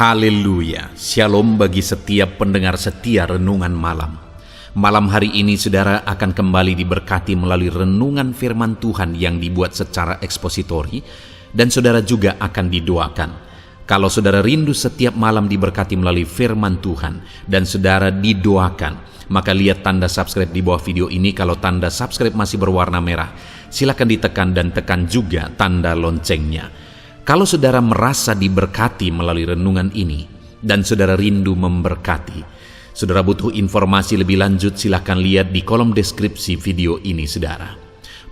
Haleluya, shalom bagi setiap pendengar setia renungan malam. Malam hari ini saudara akan kembali diberkati melalui renungan firman Tuhan yang dibuat secara ekspositori, dan saudara juga akan didoakan. Kalau saudara rindu setiap malam diberkati melalui firman Tuhan dan saudara didoakan, maka lihat tanda subscribe di bawah video ini. Kalau tanda subscribe masih berwarna merah, silakan ditekan dan tekan juga tanda loncengnya. Kalau saudara merasa diberkati melalui renungan ini dan saudara rindu memberkati, saudara butuh informasi lebih lanjut, silakan lihat di kolom deskripsi video ini saudara.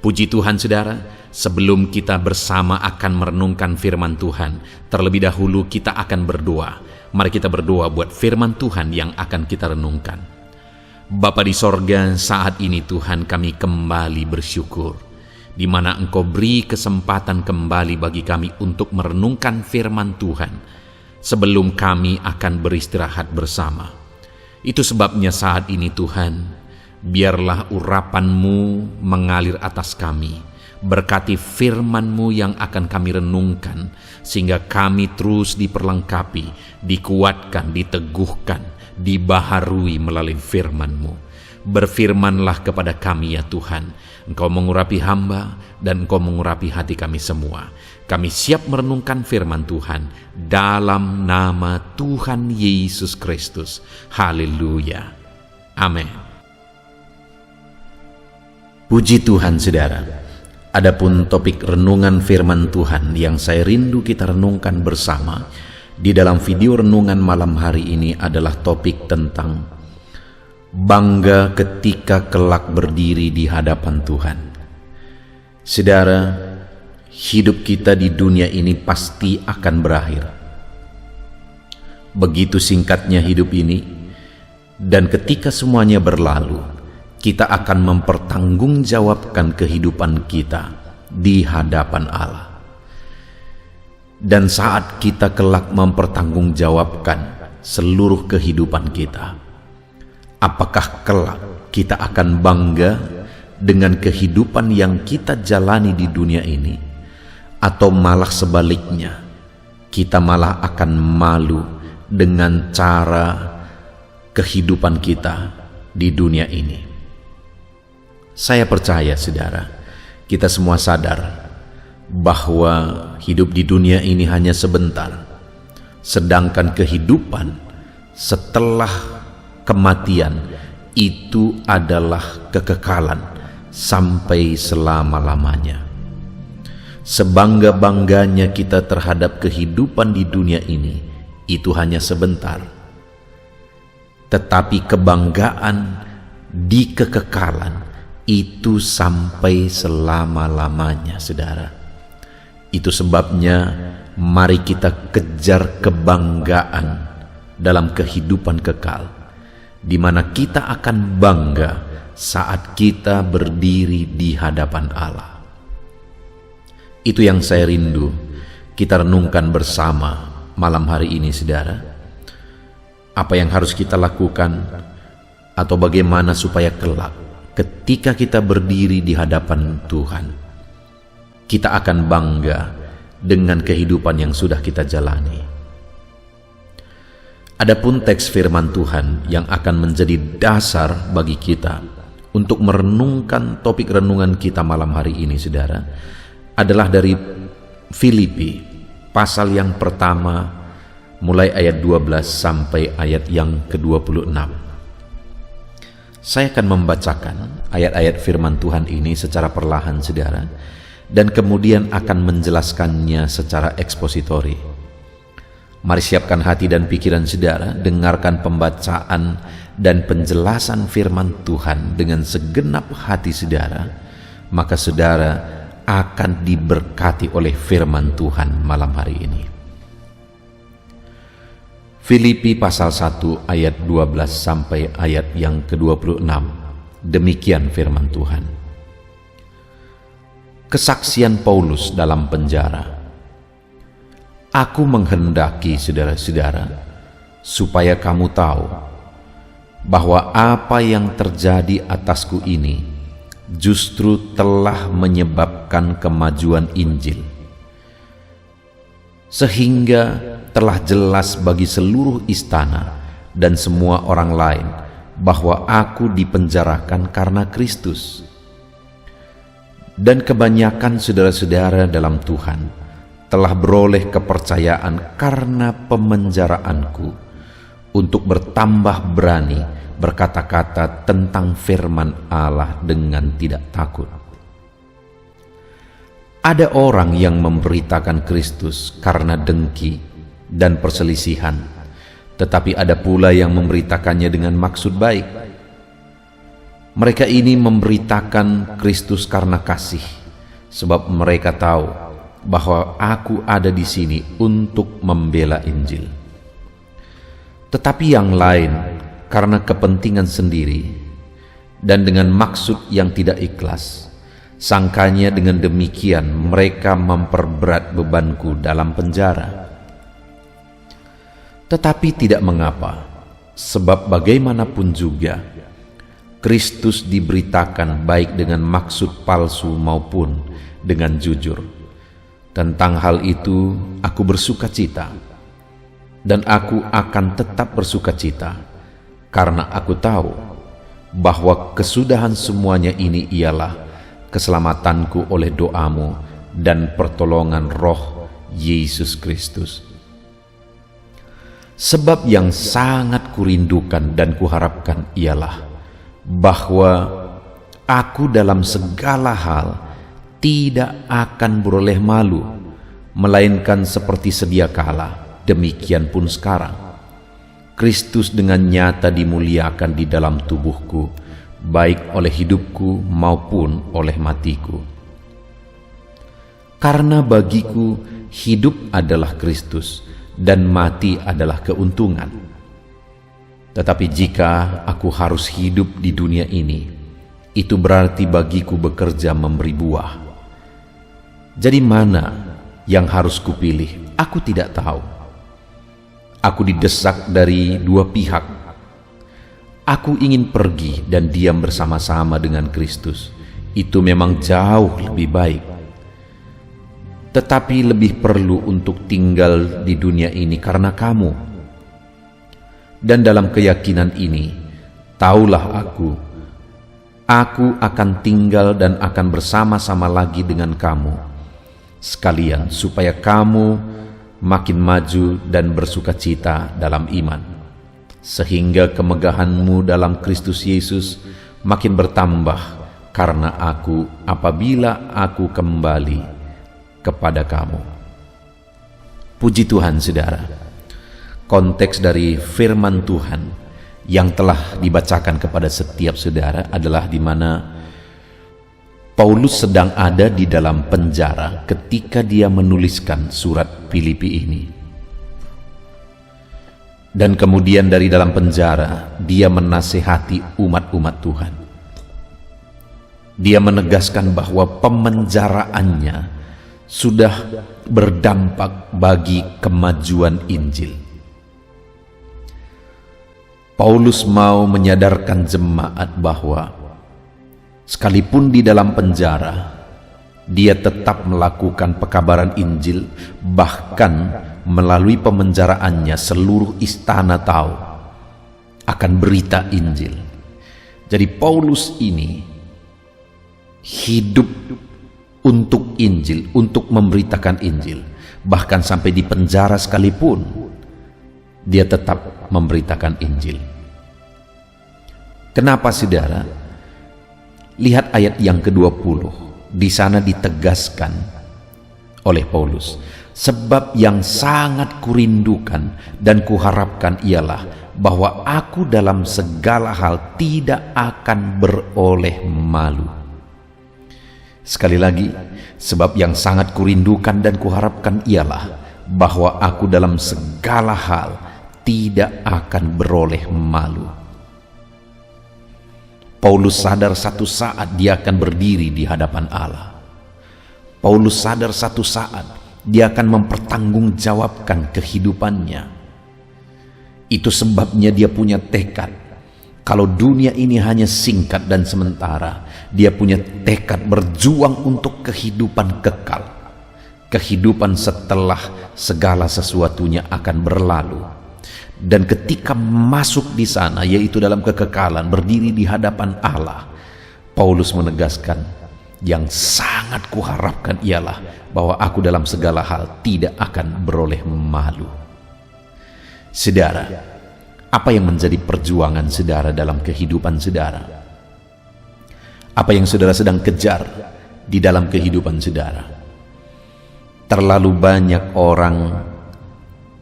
Puji Tuhan saudara, sebelum kita bersama akan merenungkan firman Tuhan, terlebih dahulu kita akan berdoa. Mari kita berdoa buat firman Tuhan yang akan kita renungkan. Bapa di sorga, saat ini Tuhan kami kembali bersyukur di mana Engkau beri kesempatan kembali bagi kami untuk merenungkan firman Tuhan sebelum kami akan beristirahat bersama. Itu sebabnya saat ini Tuhan, biarlah urapan-Mu mengalir atas kami. Berkati firman-Mu yang akan kami renungkan, sehingga kami terus diperlengkapi, dikuatkan, diteguhkan, dibaharui melalui firman-Mu. Berfirmanlah kepada kami ya Tuhan. Engkau mengurapi hamba dan Engkau mengurapi hati kami semua. Kami siap merenungkan firman Tuhan dalam nama Tuhan Yesus Kristus. Haleluya. Amin. Puji Tuhan saudara. Adapun topik renungan firman Tuhan yang saya rindu kita renungkan bersama di dalam video renungan malam hari ini adalah topik tentang bangga ketika kelak berdiri di hadapan Tuhan. Saudara, hidup kita di dunia ini pasti akan berakhir. Begitu singkatnya hidup ini, dan ketika semuanya berlalu, kita akan mempertanggungjawabkan kehidupan kita di hadapan Allah. Dan saat kita kelak mempertanggungjawabkan seluruh kehidupan kita, apakah kelak kita akan bangga dengan kehidupan yang kita jalani di dunia ini, atau malah sebaliknya, kita malah akan malu dengan cara kehidupan kita di dunia ini? Saya percaya saudara, kita semua sadar bahwa hidup di dunia ini hanya sebentar, sedangkan kehidupan setelah kematian itu adalah kekekalan sampai selama-lamanya. Sebangga-bangganya kita terhadap kehidupan di dunia ini, itu hanya sebentar. Tetapi kebanggaan di kekekalan itu sampai selama-lamanya, saudara. Itu sebabnya mari kita kejar kebanggaan dalam kehidupan kekal, di mana kita akan bangga saat kita berdiri di hadapan Allah. Itu yang saya rindu kita renungkan bersama malam hari ini, saudara. Apa yang harus kita lakukan, atau bagaimana supaya kelak ketika kita berdiri di hadapan Tuhan, kita akan bangga dengan kehidupan yang sudah kita jalani. Adapun teks firman Tuhan yang akan menjadi dasar bagi kita untuk merenungkan topik renungan kita malam hari ini, saudara, adalah dari Filipi pasal yang pertama, mulai ayat 12 sampai ayat yang ke-26. Saya akan membacakan ayat-ayat firman Tuhan ini secara perlahan, saudara, dan kemudian akan menjelaskannya secara ekspositori. Mari siapkan hati dan pikiran saudara, dengarkan pembacaan dan penjelasan firman Tuhan dengan segenap hati saudara, maka saudara akan diberkati oleh firman Tuhan malam hari ini. Filipi pasal 1 ayat 12 sampai ayat yang ke-26. Demikian firman Tuhan. Kesaksian Paulus dalam penjara. Aku menghendaki saudara-saudara supaya kamu tahu bahwa apa yang terjadi atasku ini justru telah menyebabkan kemajuan Injil, sehingga telah jelas bagi seluruh istana dan semua orang lain bahwa aku dipenjarakan karena Kristus. Dan kebanyakan saudara-saudara dalam Tuhan telah beroleh kepercayaan karena pemenjaraanku untuk bertambah berani berkata-kata tentang firman Allah dengan tidak takut. Ada orang yang memberitakan Kristus karena dengki dan perselisihan, tetapi ada pula yang memberitakannya dengan maksud baik. Mereka ini memberitakan Kristus karena kasih, sebab mereka tahu bahwa aku ada di sini untuk membela Injil. Tetapi yang lain karena kepentingan sendiri dan dengan maksud yang tidak ikhlas, sangkanya dengan demikian mereka memperberat bebanku dalam penjara. Tetapi tidak mengapa, sebab bagaimanapun juga Kristus diberitakan baik dengan maksud palsu maupun dengan jujur. Tentang hal itu aku bersuka cita, dan aku akan tetap bersuka cita, karena aku tahu bahwa kesudahan semuanya ini ialah keselamatanku oleh doamu dan pertolongan Roh Yesus Kristus. Sebab yang sangat kurindukan dan kuharapkan ialah bahwa aku dalam segala hal tidak akan beroleh malu, melainkan seperti sedia kala, demikian pun sekarang Kristus dengan nyata dimuliakan di dalam tubuhku, baik oleh hidupku maupun oleh matiku. Karena bagiku hidup adalah Kristus dan mati adalah keuntungan. Tetapi jika aku harus hidup di dunia ini, itu berarti bagiku bekerja memberi buah. Jadi mana yang harus kupilih? Aku tidak tahu. Aku didesak dari dua pihak. Aku ingin pergi dan diam bersama-sama dengan Kristus. Itu memang jauh lebih baik. Tetapi lebih perlu untuk tinggal di dunia ini karena kamu. Dan dalam keyakinan ini, taulah aku akan tinggal dan akan bersama-sama lagi dengan kamu, sekalian supaya kamu makin maju dan bersukacita dalam iman, sehingga kemegahanmu dalam Kristus Yesus makin bertambah karena aku apabila aku kembali kepada kamu. Puji Tuhan, saudara. Konteks dari firman Tuhan yang telah dibacakan kepada setiap saudara adalah di mana Paulus sedang ada di dalam penjara ketika dia menuliskan surat Filipi ini. Dan kemudian dari dalam penjara dia menasihati umat-umat Tuhan. Dia menegaskan bahwa pemenjaraannya sudah berdampak bagi kemajuan Injil. Paulus mau menyadarkan jemaat bahwa sekalipun di dalam penjara, dia tetap melakukan pekabaran Injil, bahkan melalui pemenjaraannya seluruh istana tahu akan berita Injil. Jadi Paulus ini hidup untuk Injil, untuk memberitakan Injil. Bahkan sampai di penjara sekalipun, dia tetap memberitakan Injil. Kenapa, saudara? Lihat ayat yang ke-20. Di sana ditegaskan oleh Paulus, sebab yang sangat kurindukan dan kuharapkan ialah bahwa aku dalam segala hal tidak akan beroleh malu. Sekali lagi, sebab yang sangat kurindukan dan kuharapkan ialah bahwa aku dalam segala hal tidak akan beroleh malu. Paulus sadar satu saat dia akan berdiri di hadapan Allah. Paulus sadar satu saat dia akan mempertanggungjawabkan kehidupannya. Itu sebabnya dia punya tekad. Kalau dunia ini hanya singkat dan sementara, dia punya tekad berjuang untuk kehidupan kekal. kehidupan setelah segala sesuatunya akan berlalu. Dan ketika masuk di sana, yaitu dalam kekekalan, berdiri di hadapan Allah, Paulus menegaskan, yang sangat kuharapkan ialah bahwa aku dalam segala hal tidak akan beroleh malu. Saudara, apa yang menjadi perjuangan saudara dalam kehidupan saudara? Apa yang saudara sedang kejar di dalam kehidupan saudara? Terlalu banyak orang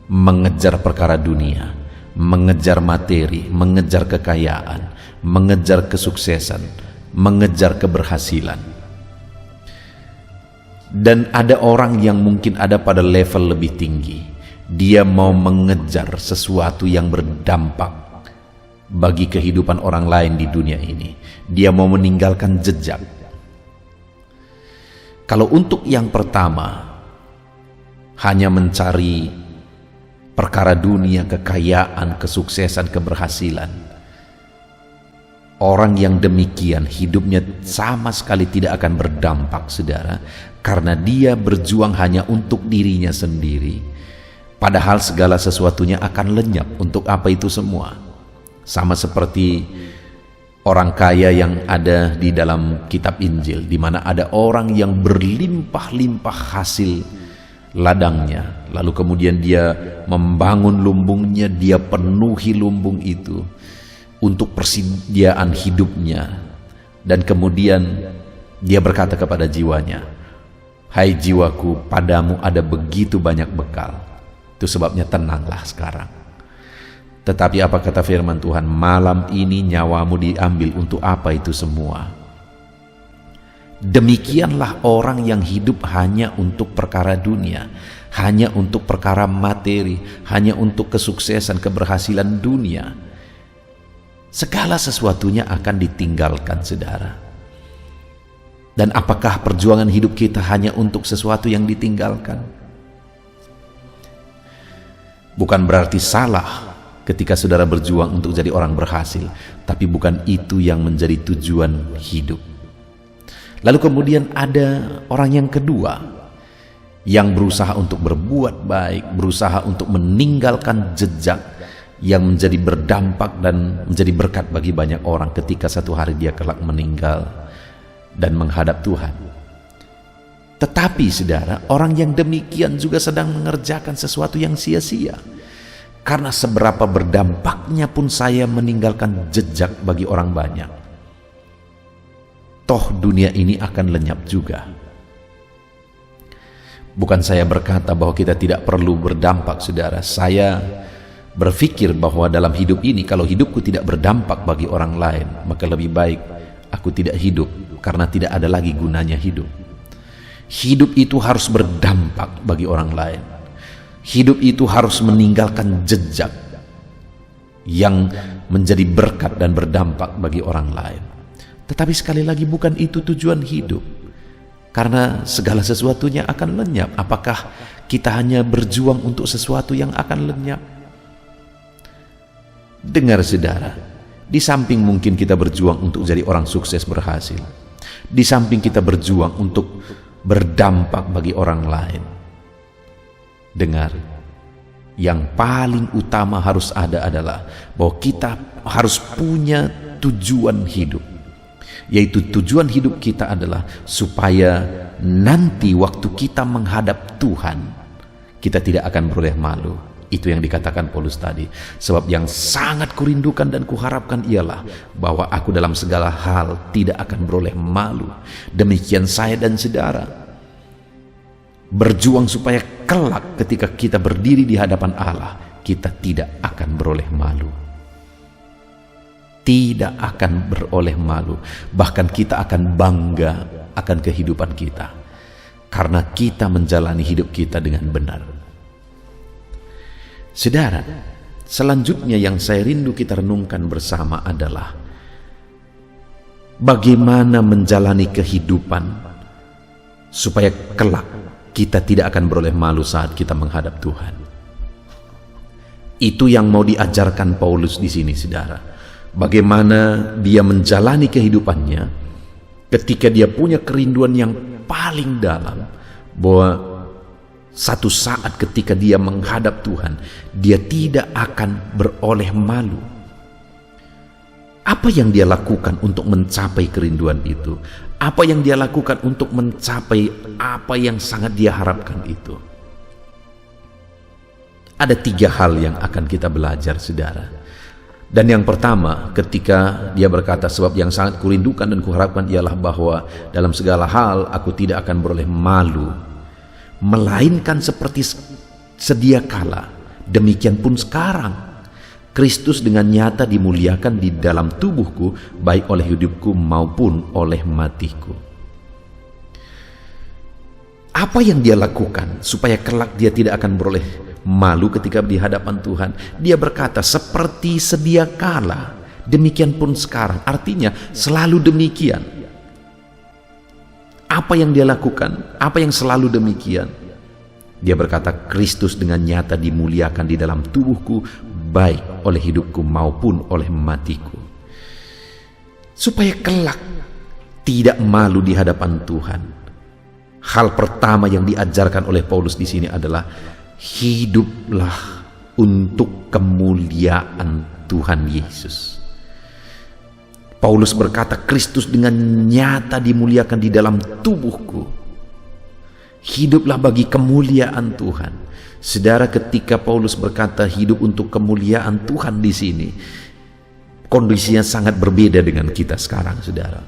mengejar perkara dunia, mengejar materi, mengejar kekayaan, mengejar kesuksesan, mengejar keberhasilan. Dan ada orang yang mungkin ada pada level lebih tinggi. Dia mau mengejar sesuatu yang berdampak bagi kehidupan orang lain di dunia ini. Dia mau meninggalkan jejak. Kalau untuk yang pertama, hanya mencari perkara dunia, kekayaan, kesuksesan, keberhasilan, orang yang demikian hidupnya sama sekali tidak akan berdampak, saudara, karena dia berjuang hanya untuk dirinya sendiri, padahal segala sesuatunya akan lenyap. Untuk apa itu semua? Sama seperti orang kaya yang ada di dalam kitab Injil, di mana ada orang yang berlimpah-limpah hasil ladangnya, lalu kemudian dia membangun lumbungnya, dia penuhi lumbung itu untuk persediaan hidupnya, dan kemudian dia berkata kepada jiwanya, "Hai jiwaku, padamu ada begitu banyak bekal, itu sebabnya tenanglah sekarang." Tetapi apa kata firman Tuhan? Malam ini nyawamu diambil. Untuk apa itu semua? Demikianlah orang yang hidup hanya untuk perkara dunia, hanya untuk perkara materi, hanya untuk kesuksesan, keberhasilan dunia. Segala sesuatunya akan ditinggalkan, saudara. Dan apakah perjuangan hidup kita hanya untuk sesuatu yang ditinggalkan? Bukan berarti salah ketika saudara berjuang untuk jadi orang berhasil, tapi bukan itu yang menjadi tujuan hidup. Lalu kemudian ada orang yang kedua yang berusaha untuk berbuat baik, berusaha untuk meninggalkan jejak yang menjadi berdampak dan menjadi berkat bagi banyak orang ketika satu hari dia kelak meninggal dan menghadap Tuhan. Tetapi saudara, orang yang demikian juga sedang mengerjakan sesuatu yang sia-sia. Karena seberapa berdampaknya pun saya meninggalkan jejak bagi orang banyak, toh dunia ini akan lenyap juga. Bukan saya berkata bahwa kita tidak perlu berdampak, saudara. Saya berpikir bahwa dalam hidup ini, kalau hidupku tidak berdampak bagi orang lain, maka lebih baik aku tidak hidup, karena tidak ada lagi gunanya hidup. Hidup itu harus berdampak bagi orang lain. Hidup itu harus meninggalkan jejak yang menjadi berkat dan berdampak bagi orang lain. Tetapi sekali lagi, bukan itu tujuan hidup, karena segala sesuatunya akan lenyap. Apakah kita hanya berjuang untuk sesuatu yang akan lenyap? Dengar saudara, di samping mungkin kita berjuang untuk jadi orang sukses berhasil, di samping kita berjuang untuk berdampak bagi orang lain, dengar, yang paling utama harus ada adalah bahwa kita harus punya tujuan hidup. Yaitu tujuan hidup kita adalah supaya nanti waktu kita menghadap Tuhan, kita tidak akan beroleh malu. Itu yang dikatakan Paulus tadi. Sebab yang sangat kurindukan dan kuharapkan ialah bahwa aku dalam segala hal tidak akan beroleh malu. Demikian saya dan saudara berjuang supaya kelak ketika kita berdiri di hadapan Allah, kita tidak akan beroleh malu. Tidak akan beroleh malu, bahkan kita akan bangga akan kehidupan kita karena kita menjalani hidup kita dengan benar. Saudara, selanjutnya yang saya rindu kita renungkan bersama adalah bagaimana menjalani kehidupan supaya kelak kita tidak akan beroleh malu saat kita menghadap Tuhan. Itu yang mau diajarkan Paulus di sini, saudara. Bagaimana dia menjalani kehidupannya ketika dia punya kerinduan yang paling dalam bahwa Satu saat ketika dia menghadap Tuhan, dia tidak akan beroleh malu. Apa yang dia lakukan untuk mencapai kerinduan itu? Apa yang dia lakukan untuk mencapai apa yang sangat dia harapkan itu? Ada 3 hal yang akan kita belajar, saudara. Dan yang pertama, ketika dia berkata, sebab yang sangat kurindukan dan kuharapkan ialah bahwa dalam segala hal aku tidak akan beroleh malu, melainkan seperti sedia kala, demikian pun sekarang Kristus dengan nyata dimuliakan di dalam tubuhku, baik oleh hidupku maupun oleh matiku. Apa yang dia lakukan supaya kelak dia tidak akan beroleh malu ketika di hadapan Tuhan? Dia berkata, seperti sedia kala, demikian pun sekarang. Artinya selalu demikian. Apa yang dia lakukan? Apa yang selalu demikian? Dia berkata, Kristus dengan nyata dimuliakan di dalam tubuhku, baik oleh hidupku maupun oleh matiku. Supaya kelak tidak malu di hadapan Tuhan. Hal pertama yang diajarkan oleh Paulus di sini adalah hiduplah untuk kemuliaan Tuhan Yesus. Paulus berkata, Kristus dengan nyata dimuliakan di dalam tubuhku. Hiduplah bagi kemuliaan Tuhan. Saudara, ketika Paulus berkata hidup untuk kemuliaan Tuhan di sini, kondisinya sangat berbeda dengan kita sekarang, saudara.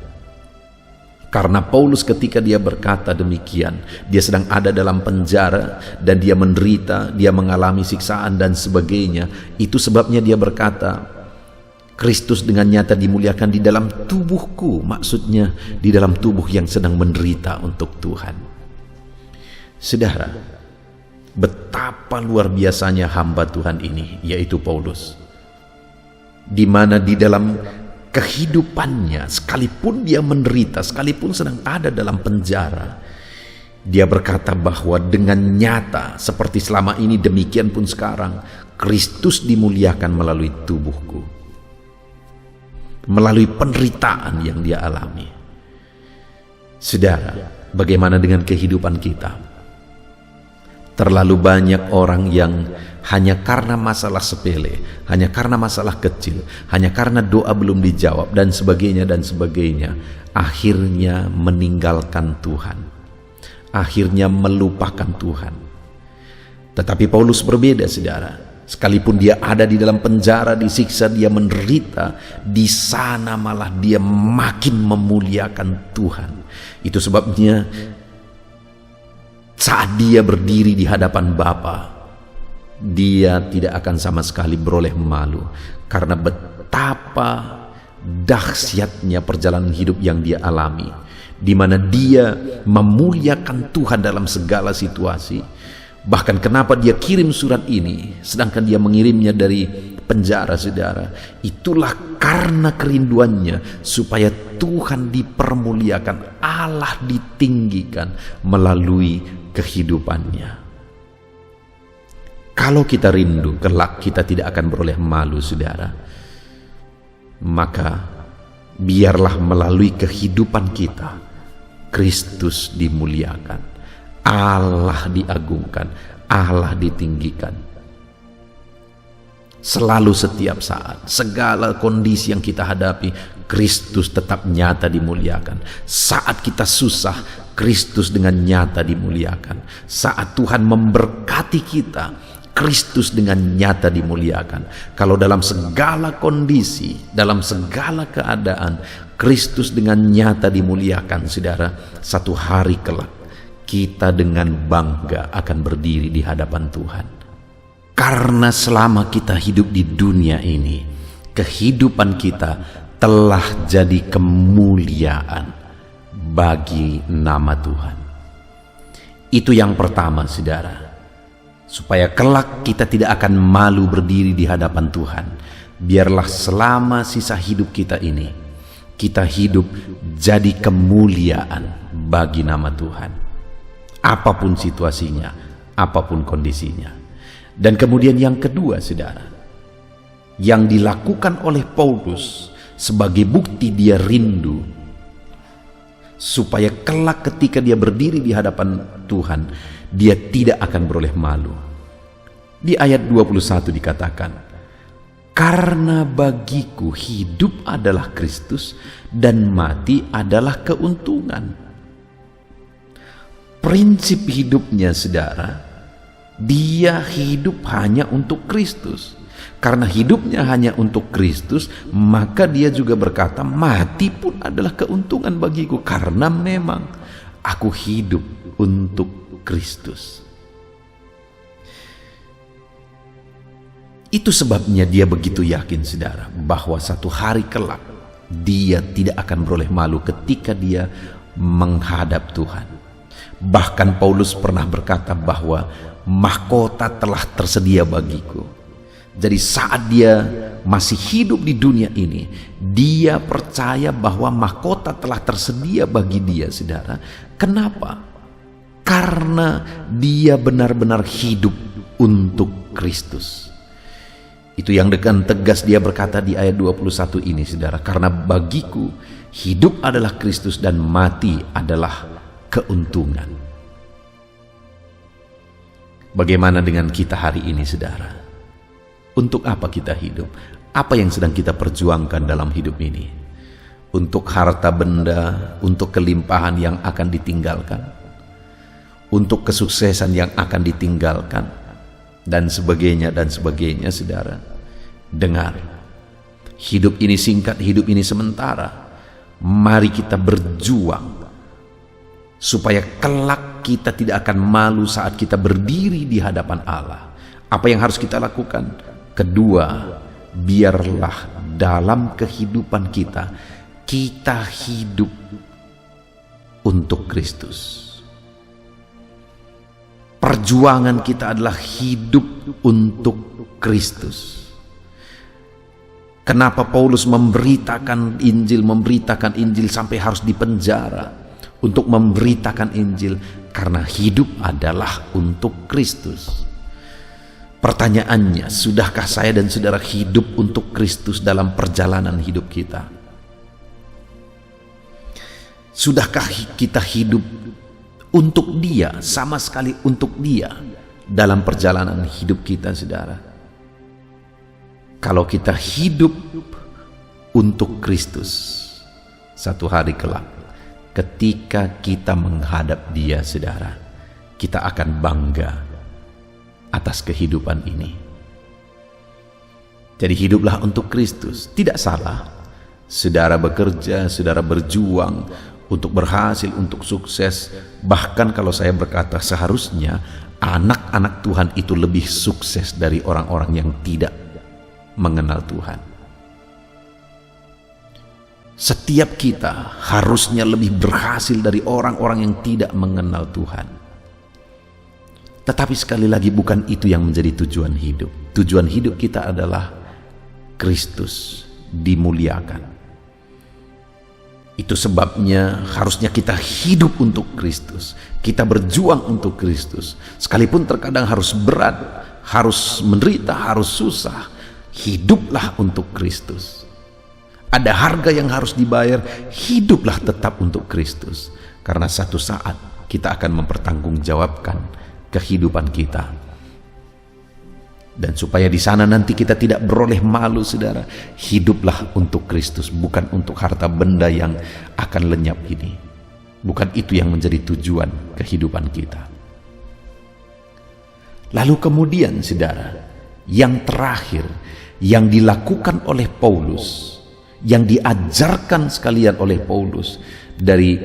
Karena Paulus ketika dia berkata demikian, dia sedang ada dalam penjara dan dia menderita, dia mengalami siksaan dan sebagainya. Itu sebabnya dia berkata, Kristus dengan nyata dimuliakan di dalam tubuhku. Maksudnya di dalam tubuh yang sedang menderita untuk Tuhan. Saudara, betapa luar biasanya hamba Tuhan ini, yaitu Paulus, di mana di dalam kehidupannya, sekalipun dia menderita, sekalipun sedang ada dalam penjara, dia berkata bahwa dengan nyata seperti selama ini, demikian pun sekarang Kristus dimuliakan melalui tubuhku, melalui penderitaan yang dia alami. Saudara, bagaimana dengan kehidupan kita? Terlalu banyak orang yang hanya karena masalah sepele, hanya karena masalah kecil, hanya karena doa belum dijawab dan sebagainya, akhirnya meninggalkan Tuhan, akhirnya melupakan Tuhan. Tetapi Paulus berbeda, saudara. Sekalipun dia ada di dalam penjara, disiksa, dia menderita, di sana malah dia makin memuliakan Tuhan. Itu sebabnya saat dia berdiri di hadapan Bapa, dia tidak akan sama sekali beroleh malu, karena betapa dahsyatnya perjalanan hidup yang dia alami, di mana dia memuliakan Tuhan dalam segala situasi. Bahkan kenapa dia kirim surat ini, sedangkan dia mengirimnya dari penjara, saudara, itulah karena kerinduannya supaya Tuhan dipermuliakan, Allah ditinggikan melalui kehidupannya. Kalau kita rindu kelak kita tidak akan beroleh malu, saudara, maka biarlah melalui kehidupan kita Kristus dimuliakan, Allah diagungkan, Allah ditinggikan. Selalu, setiap saat, segala kondisi yang kita hadapi, Kristus tetap nyata dimuliakan. Saat kita susah, Kristus dengan nyata dimuliakan. Saat Tuhan memberkati kita, Kristus dengan nyata dimuliakan. Kalau dalam segala kondisi, dalam segala keadaan, Kristus dengan nyata dimuliakan, saudara, satu hari kelak kita dengan bangga akan berdiri di hadapan Tuhan. Karena selama kita hidup di dunia ini, kehidupan kita telah jadi kemuliaan bagi nama Tuhan. Itu yang pertama, saudara. Supaya kelak kita tidak akan malu berdiri di hadapan Tuhan, biarlah selama sisa hidup kita ini, kita hidup jadi kemuliaan bagi nama Tuhan. Apapun situasinya, apapun kondisinya. Dan kemudian yang kedua, saudara, yang dilakukan oleh Paulus sebagai bukti dia rindu supaya kelak ketika dia berdiri di hadapan Tuhan, dia tidak akan beroleh malu. Di ayat 21 dikatakan, karena bagiku hidup adalah Kristus dan mati adalah keuntungan. Prinsip hidupnya, saudara, dia hidup hanya untuk Kristus. Karena hidupnya hanya untuk Kristus, maka dia juga berkata, mati pun adalah keuntungan bagiku, karena memang aku hidup untuk Kristus. Itu sebabnya dia begitu yakin, saudara, bahwa satu hari kelak dia tidak akan beroleh malu ketika dia menghadap Tuhan. Bahkan Paulus pernah berkata bahwa mahkota telah tersedia bagiku. Jadi saat dia masih hidup di dunia ini, dia percaya bahwa mahkota telah tersedia bagi dia, saudara. Kenapa? Karena dia benar-benar hidup untuk Kristus. Itu yang dengan tegas dia berkata di ayat 21 ini, saudara. Karena bagiku hidup adalah Kristus dan mati adalah keuntungan. Bagaimana dengan kita hari ini, saudara? Untuk apa kita hidup? Apa yang sedang kita perjuangkan dalam hidup ini? Untuk harta benda, untuk kelimpahan yang akan ditinggalkan, untuk kesuksesan yang akan ditinggalkan, dan sebagainya, saudara. Dengar, hidup ini singkat, hidup ini sementara. Mari kita berjuang supaya kelak kita tidak akan malu saat kita berdiri di hadapan Allah. Apa yang harus kita lakukan? Kedua, biarlah dalam kehidupan kita hidup untuk Kristus. Perjuangan kita adalah hidup untuk Kristus. Kenapa Paulus memberitakan Injil sampai harus dipenjara untuk memberitakan Injil? Karena hidup adalah untuk Kristus. Pertanyaannya, sudahkah saya dan saudara hidup untuk Kristus dalam perjalanan hidup kita? Sudahkah kita hidup untuk Dia, sama sekali untuk Dia dalam perjalanan hidup kita, saudara? Kalau kita hidup untuk Kristus, satu hari kelak ketika kita menghadap Dia, saudara, kita akan bangga atas kehidupan ini. Jadi hiduplah untuk Kristus. Tidak salah saudara bekerja, saudara berjuang untuk berhasil, untuk sukses. Bahkan kalau saya berkata, seharusnya anak-anak Tuhan itu lebih sukses dari orang-orang yang tidak mengenal Tuhan. Setiap kita harusnya lebih berhasil dari orang-orang yang tidak mengenal Tuhan. Tetapi sekali lagi bukan itu yang menjadi tujuan hidup. Tujuan hidup kita adalah Kristus dimuliakan. Itu sebabnya harusnya kita hidup untuk Kristus. Kita berjuang untuk Kristus. Sekalipun terkadang harus berat, harus menderita, harus susah. Hiduplah untuk Kristus. Ada harga yang harus dibayar, hiduplah tetap untuk Kristus. Karena satu saat kita akan mempertanggungjawabkan kehidupan kita. Dan supaya di sana nanti kita tidak beroleh malu, saudara, hiduplah untuk Kristus, bukan untuk harta benda yang akan lenyap ini. Bukan itu yang menjadi tujuan kehidupan kita. Lalu kemudian, saudara, yang terakhir yang dilakukan oleh Paulus, yang diajarkan sekalian oleh Paulus dari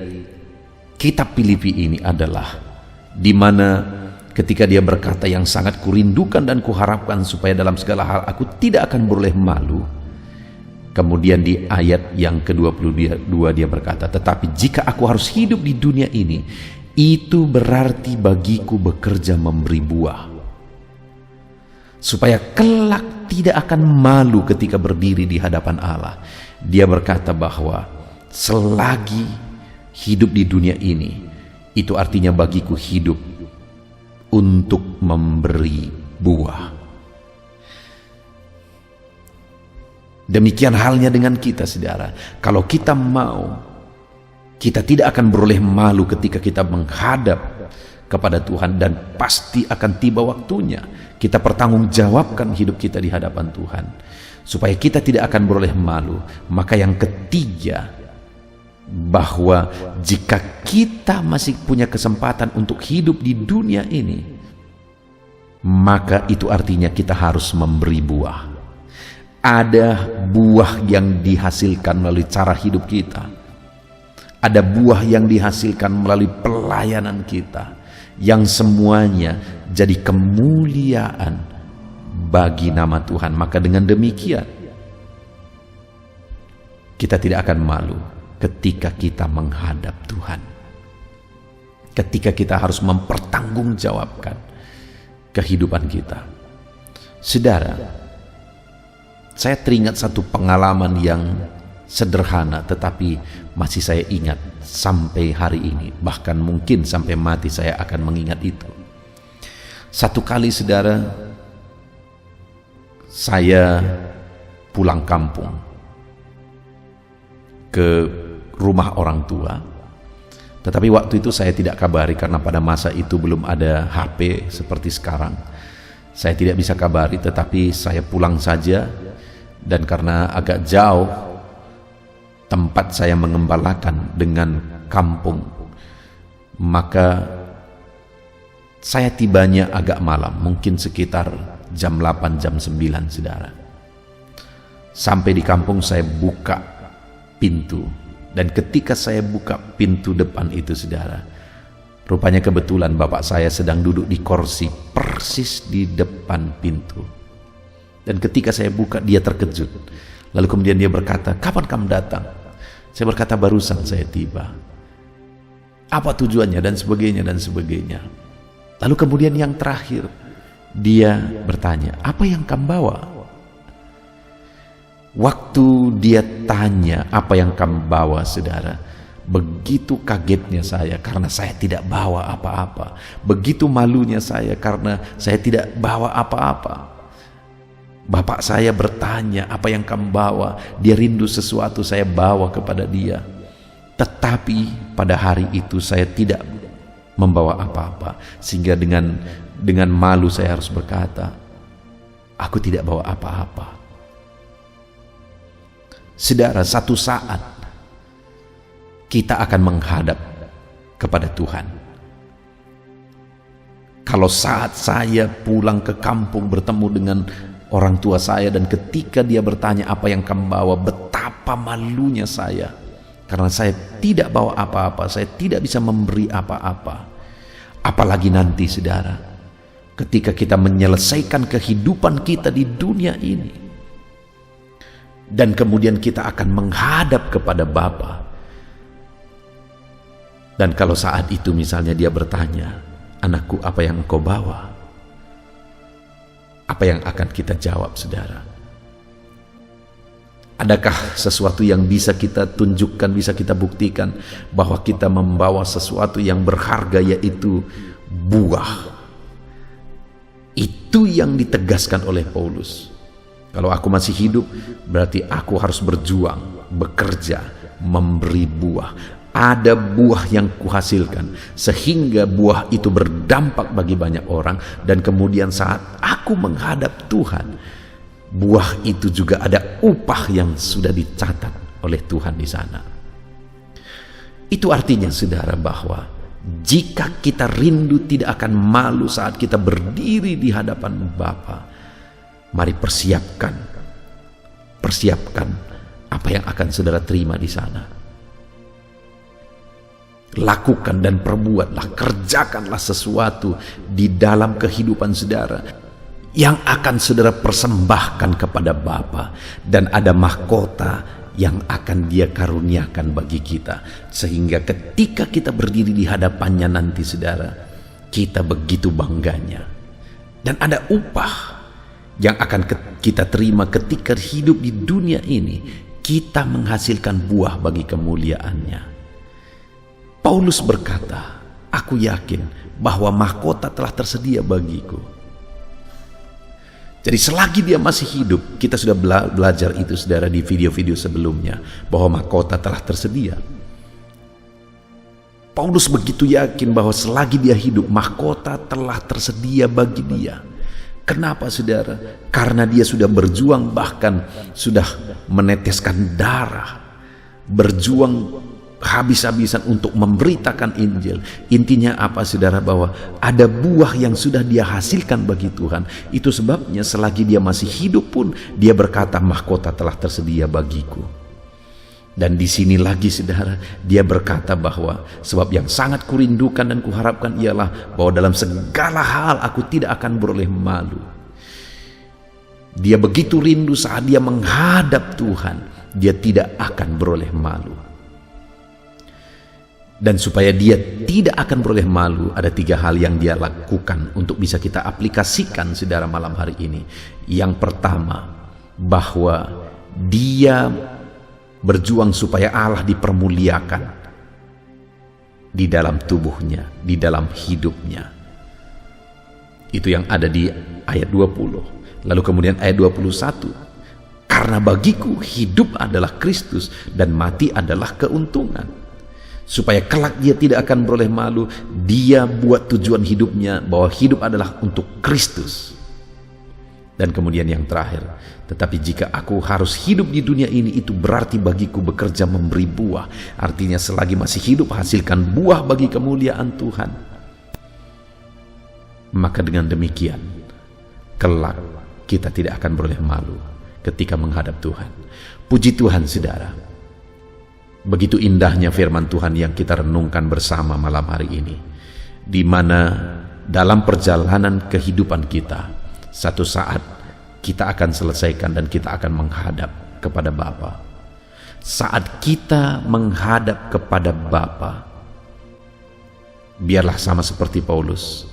kitab Filipi ini adalah di mana ketika dia berkata, yang sangat kurindukan dan kuharapkan supaya dalam segala hal aku tidak akan beroleh malu. Kemudian di ayat yang ke-22 dia berkata, tetapi jika aku harus hidup di dunia ini, itu berarti bagiku bekerja memberi buah, supaya kelak tidak akan malu ketika berdiri di hadapan Allah. Dia berkata bahwa selagi hidup di dunia ini, itu artinya bagiku hidup untuk memberi buah. Demikian halnya dengan kita, saudara. Kalau kita mau Kita tidak akan beroleh malu ketika kita menghadap kepada Tuhan, dan pasti akan tiba waktunya kita pertanggungjawabkan hidup kita di hadapan Tuhan. Supaya kita tidak akan beroleh malu, maka yang ketiga, bahwa jika kita masih punya kesempatan untuk hidup di dunia ini, maka itu artinya kita harus memberi buah. Ada buah yang dihasilkan melalui cara hidup kita. Ada buah yang dihasilkan melalui pelayanan kita, yang semuanya jadi kemuliaan bagi nama Tuhan. Maka dengan demikian kita tidak akan malu ketika kita menghadap Tuhan, ketika kita harus mempertanggungjawabkan kehidupan kita. Saudara, saya teringat satu pengalaman yang sederhana tetapi masih saya ingat sampai hari ini, bahkan mungkin sampai mati saya akan mengingat itu. Satu kali, saudara, saya pulang kampung ke rumah orang tua, tetapi waktu itu saya tidak kabari karena pada masa itu belum ada HP seperti sekarang. Saya tidak bisa kabari, tetapi saya pulang saja, dan karena agak jauh tempat saya mengembalakan dengan kampung, maka saya tibanya agak malam, mungkin sekitar jam 8, jam 9, saudara. Sampai di kampung saya buka pintu, dan ketika saya buka pintu depan itu, saudara, rupanya kebetulan bapak saya sedang duduk di kursi persis di depan pintu. Dan ketika saya buka, dia terkejut. Lalu kemudian dia berkata, "Kapan kamu datang?" Saya berkata, "Barusan saya tiba." "Apa tujuannya?" dan sebagainya dan sebagainya. Lalu kemudian yang terakhir, dia bertanya, "Apa yang kamu bawa?" Waktu dia tanya apa yang kamu bawa, saudara, begitu kagetnya saya karena saya tidak bawa apa-apa. Begitu malunya saya karena saya tidak bawa apa-apa. Bapak saya bertanya, "Apa yang kamu bawa?" Dia rindu sesuatu saya bawa kepada dia. Tetapi pada hari itu saya tidak membawa apa-apa, sehingga dengan malu saya harus berkata, "Aku tidak bawa apa-apa." Saudara, satu saat kita akan menghadap kepada Tuhan. Kalau saat saya pulang ke kampung bertemu dengan orang tua saya, dan ketika dia bertanya, "Apa yang kamu bawa?" betapa malunya saya karena saya tidak bawa apa-apa, saya tidak bisa memberi apa-apa. Apalagi nanti, saudara, ketika kita menyelesaikan kehidupan kita di dunia ini, dan kemudian kita akan menghadap kepada Bapa. Dan kalau saat itu misalnya dia bertanya, "Anakku, apa yang engkau bawa?" Apa yang akan kita jawab, saudara? Adakah sesuatu yang bisa kita tunjukkan, bisa kita buktikan bahwa kita membawa sesuatu yang berharga, yaitu buah? Itu yang ditegaskan oleh Paulus. Kalau aku masih hidup, berarti aku harus berjuang, bekerja, memberi buah. Ada buah yang kuhasilkan, sehingga buah itu berdampak bagi banyak orang. Dan kemudian saat aku menghadap Tuhan, buah itu juga ada upah yang sudah dicatat oleh Tuhan di sana. Itu artinya, saudara, bahwa jika kita rindu tidak akan malu saat kita berdiri di hadapan Bapa, mari persiapkan apa yang akan saudara terima di sana. Lakukan dan perbuatlah, kerjakanlah sesuatu di dalam kehidupan saudara yang akan saudara persembahkan kepada Bapa, dan ada mahkota yang akan Dia karuniakan bagi kita, sehingga ketika kita berdiri di hadapannya nanti, saudara, kita begitu bangganya. Dan ada upah yang akan kita terima ketika hidup di dunia ini, kita menghasilkan buah bagi kemuliaannya. Paulus berkata, "Aku yakin bahwa mahkota telah tersedia bagiku." Jadi selagi dia masih hidup, kita sudah belajar itu, saudara, di video-video sebelumnya, bahwa mahkota telah tersedia. Paulus begitu yakin bahwa selagi dia hidup, mahkota telah tersedia bagi dia. Kenapa saudara? Karena dia sudah berjuang, bahkan sudah meneteskan darah, berjuang habis-habisan untuk memberitakan Injil. Intinya apa saudara? Bahwa ada buah yang sudah dia hasilkan bagi Tuhan. Itu sebabnya selagi dia masih hidup pun dia berkata, mahkota telah tersedia bagiku. Dan di sini lagi saudara, dia berkata bahwa sebab yang sangat kurindukan dan kuharapkan ialah bahwa dalam segala hal aku tidak akan beroleh malu. Dia begitu rindu saat dia menghadap Tuhan, dia tidak akan beroleh malu. Dan supaya dia tidak akan beroleh malu, ada 3 hal yang dia lakukan untuk bisa kita aplikasikan saudara malam hari ini. Yang pertama, bahwa dia berjuang supaya Allah dipermuliakan di dalam tubuhnya, di dalam hidupnya. Itu yang ada di ayat 20. Lalu kemudian ayat 21. Karena bagiku hidup adalah Kristus dan mati adalah keuntungan. Supaya kelak dia tidak akan beroleh malu, dia buat tujuan hidupnya bahwa hidup adalah untuk Kristus. Dan kemudian yang terakhir, tetapi jika aku harus hidup di dunia ini, itu berarti bagiku bekerja memberi buah. Artinya selagi masih hidup, hasilkan buah bagi kemuliaan Tuhan. Maka dengan demikian, kelak kita tidak akan beroleh malu ketika menghadap Tuhan. Puji Tuhan saudara. Begitu indahnya firman Tuhan yang kita renungkan bersama malam hari ini, di mana dalam perjalanan kehidupan kita, satu saat kita akan selesaikan dan kita akan menghadap kepada Bapa. Saat kita menghadap kepada Bapa, biarlah sama seperti Paulus,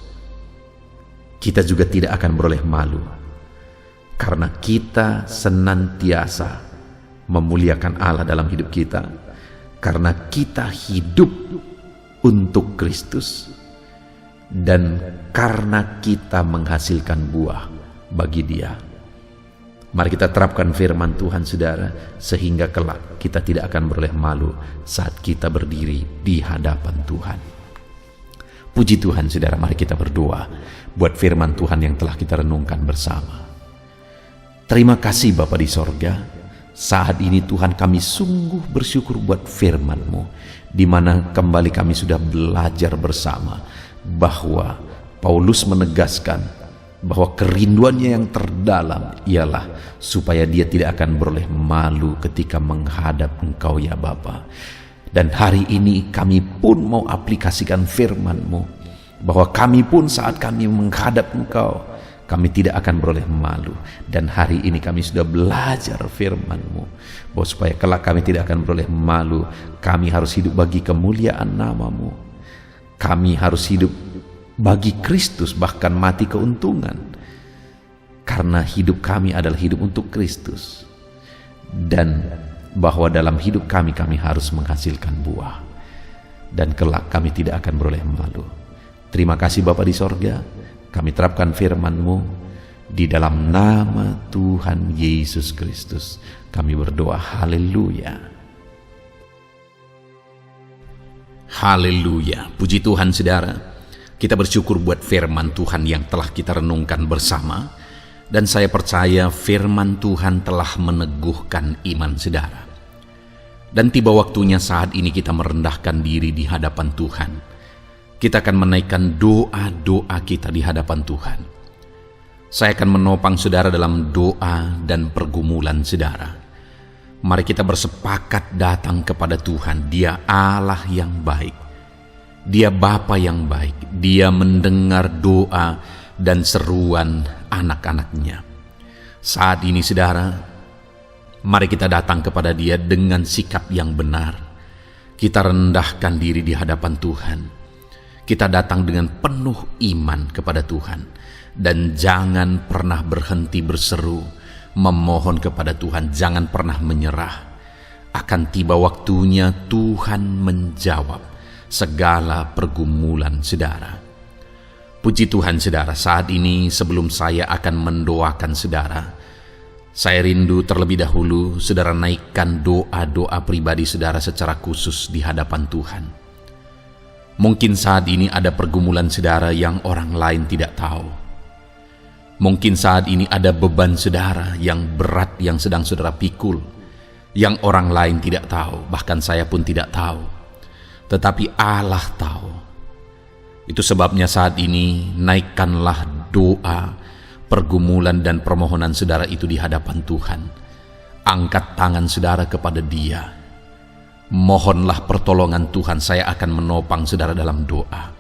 kita juga tidak akan beroleh malu, karena kita senantiasa memuliakan Allah dalam hidup kita, karena kita hidup untuk Kristus, dan karena kita menghasilkan buah bagi Dia. Mari kita terapkan firman Tuhan saudara, sehingga kelak kita tidak akan beroleh malu saat kita berdiri di hadapan Tuhan. Puji Tuhan saudara, mari kita berdoa buat firman Tuhan yang telah kita renungkan bersama. Terima kasih Bapa di sorga, saat ini Tuhan kami sungguh bersyukur buat firman-Mu, di mana kembali kami sudah belajar bersama bahwa Paulus menegaskan bahwa kerinduannya yang terdalam ialah supaya dia tidak akan beroleh malu ketika menghadap Engkau ya Bapa. Dan hari ini kami pun mau aplikasikan firman-Mu, bahwa kami pun saat kami menghadap Engkau, kami tidak akan beroleh malu. Dan hari ini kami sudah belajar firman-Mu, bahwa supaya kelak kami tidak akan beroleh malu, kami harus hidup bagi kemuliaan nama-Mu. Kami harus hidup bagi Kristus, bahkan mati keuntungan. Karena hidup kami adalah hidup untuk Kristus. Dan bahwa dalam hidup kami harus menghasilkan buah. Dan kelak kami tidak akan beroleh malu. Terima kasih Bapa di sorga, kami terapkan firman-Mu di dalam nama Tuhan Yesus Kristus. Kami berdoa, haleluya. Haleluya, puji Tuhan saudara. Kita bersyukur buat firman Tuhan yang telah kita renungkan bersama. Dan saya percaya firman Tuhan telah meneguhkan iman saudara. Dan tiba waktunya saat ini kita merendahkan diri di hadapan Tuhan. Kita akan menaikkan doa-doa kita di hadapan Tuhan. Saya akan menopang saudara dalam doa dan pergumulan saudara. Mari kita bersepakat datang kepada Tuhan. Dia Allah yang baik. Dia Bapa yang baik. Dia mendengar doa dan seruan anak-anaknya. Saat ini saudara, mari kita datang kepada Dia dengan sikap yang benar. Kita rendahkan diri di hadapan Tuhan. Kita datang dengan penuh iman kepada Tuhan. Dan jangan pernah berhenti berseru, memohon kepada Tuhan, jangan pernah menyerah. Akan tiba waktunya Tuhan menjawab segala pergumulan saudara. Puji Tuhan saudara, saat ini sebelum saya akan mendoakan saudara, saya rindu terlebih dahulu saudara naikkan doa-doa pribadi saudara secara khusus di hadapan Tuhan. Mungkin saat ini ada pergumulan saudara yang orang lain tidak tahu. Mungkin saat ini ada beban saudara yang berat yang sedang saudara pikul, yang orang lain tidak tahu, bahkan saya pun tidak tahu. Tetapi Allah tahu. Itu sebabnya saat ini naikkanlah doa, pergumulan dan permohonan saudara itu di hadapan Tuhan. Angkat tangan saudara kepada Dia. Mohonlah pertolongan Tuhan, saya akan menopang saudara dalam doa.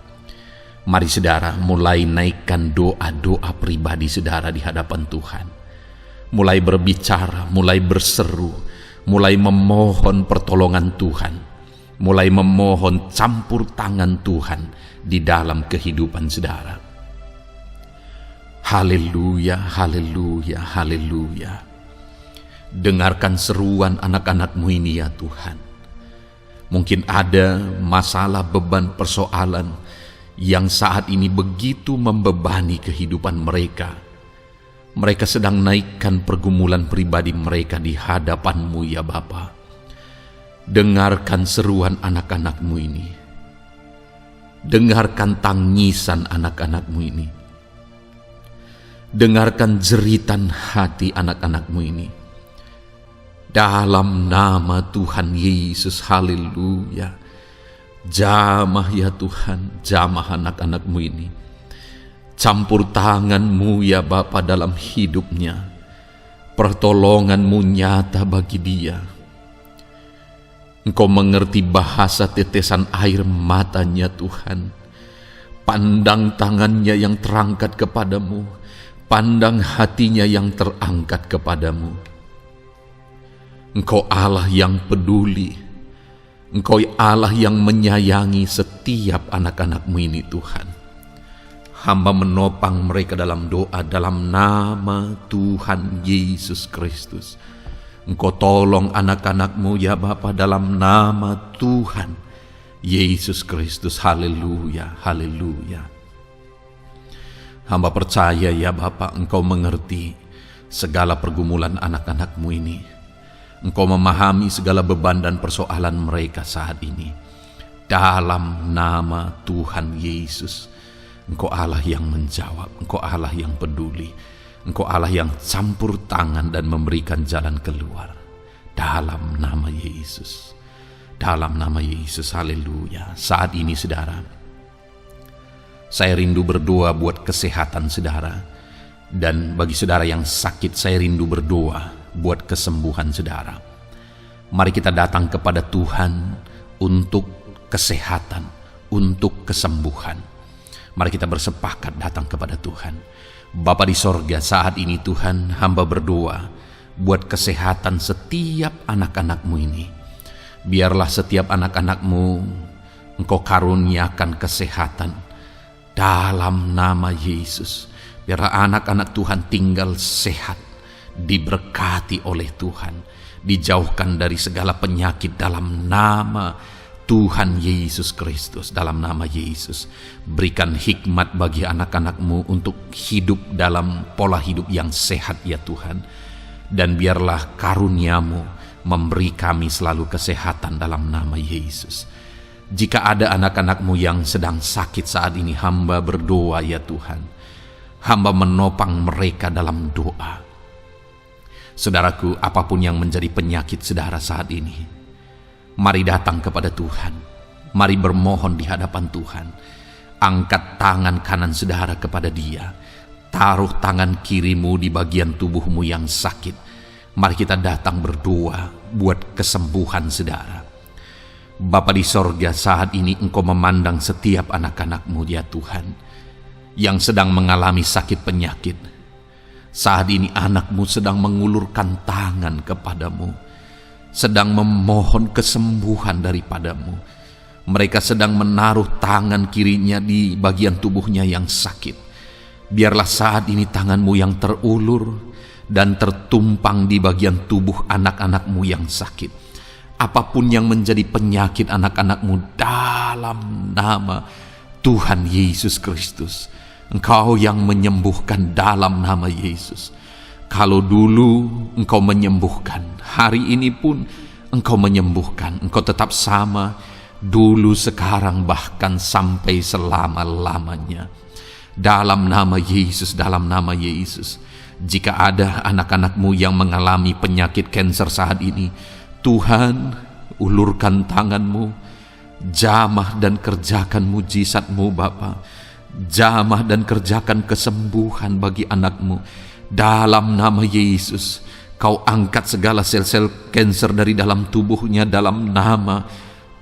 Mari saudara mulai naikkan doa-doa pribadi saudara di hadapan Tuhan. Mulai berbicara, mulai berseru, mulai memohon pertolongan Tuhan. Mulai memohon campur tangan Tuhan di dalam kehidupan saudara. Haleluya, haleluya, haleluya. Dengarkan seruan anak-anak-Mu ini ya Tuhan. Mungkin ada masalah, beban, persoalan yang saat ini begitu membebani kehidupan mereka. Mereka sedang naikkan pergumulan pribadi mereka di hadapan-Mu ya Bapa. Dengarkan seruan anak-anak-Mu ini. Dengarkan tangisan anak-anak-Mu ini. Dengarkan jeritan hati anak-anak-Mu ini. Dalam nama Tuhan Yesus, haleluya. Jamah ya Tuhan, jamah anak-anak-Mu ini. Campur tangan-Mu ya Bapa dalam hidupnya. Pertolongan-Mu nyata bagi dia. Engkau mengerti bahasa tetesan air matanya Tuhan. Pandang tangannya yang terangkat kepadamu. Pandang hatinya yang terangkat kepadamu. Engkau Allah yang peduli. Engkau Allah yang menyayangi setiap anak-anak-Mu ini Tuhan. Hamba menopang mereka dalam doa dalam nama Tuhan Yesus Kristus. Engkau tolong anak-anak-Mu ya Bapa dalam nama Tuhan Yesus Kristus. Haleluya, haleluya. Hamba percaya ya Bapa, Engkau mengerti segala pergumulan anak-anak-Mu ini. Engkau memahami segala beban dan persoalan mereka saat ini. Dalam nama Tuhan Yesus, Engkau Allah yang menjawab, Engkau Allah yang peduli, Engkau Allah yang campur tangan dan memberikan jalan keluar. Dalam nama Yesus, dalam nama Yesus, haleluya. Saat ini saudara, saya rindu berdoa buat kesehatan saudara. Dan bagi saudara yang sakit, saya rindu berdoa buat kesembuhan saudara. Mari kita datang kepada Tuhan untuk kesehatan, untuk kesembuhan. Mari kita bersepakat datang kepada Tuhan. Bapa di sorga, saat ini Tuhan, hamba berdoa buat kesehatan setiap anak-anak-Mu ini. Biarlah setiap anak-anak-Mu Engkau karuniakan kesehatan dalam nama Yesus. Biarlah anak-anak Tuhan tinggal sehat, diberkati oleh Tuhan, dijauhkan dari segala penyakit dalam nama Tuhan Yesus Kristus. Dalam nama Yesus, berikan hikmat bagi anak-anak-Mu untuk hidup dalam pola hidup yang sehat ya Tuhan. Dan biarlah karunia-Mu memberi kami selalu kesehatan dalam nama Yesus. Jika ada anak-anak-Mu yang sedang sakit saat ini, hamba berdoa ya Tuhan. Hamba menopang mereka dalam doa. Saudaraku, apapun yang menjadi penyakit saudara saat ini, mari datang kepada Tuhan. Mari bermohon di hadapan Tuhan. Angkat tangan kanan saudara kepada Dia. Taruh tangan kirimu di bagian tubuhmu yang sakit. Mari kita datang berdoa buat kesembuhan saudara. Bapa di sorga, saat ini Engkau memandang setiap anak-anak-Mu ya Tuhan, yang sedang mengalami sakit penyakit. Saat ini anak-Mu sedang mengulurkan tangan kepadamu, sedang memohon kesembuhan daripadamu. Mereka sedang menaruh tangan kirinya di bagian tubuhnya yang sakit. Biarlah saat ini tangan-Mu yang terulur dan tertumpang di bagian tubuh anak-anak-Mu yang sakit. Apapun yang menjadi penyakit anak-anak-Mu, dalam nama Tuhan Yesus Kristus, Engkau yang menyembuhkan dalam nama Yesus. Kalau dulu Engkau menyembuhkan, hari ini pun Engkau menyembuhkan. Engkau tetap sama dulu, sekarang, bahkan sampai selama-lamanya. Dalam nama Yesus, dalam nama Yesus. Jika ada anak-anak-Mu yang mengalami penyakit kanker saat ini, Tuhan, ulurkan tangan-Mu, jamah dan kerjakan mujizat-Mu Bapa. Jamah dan kerjakan kesembuhan bagi anak-Mu. Dalam nama Yesus, Kau angkat segala sel-sel kanker dari dalam tubuhnya dalam nama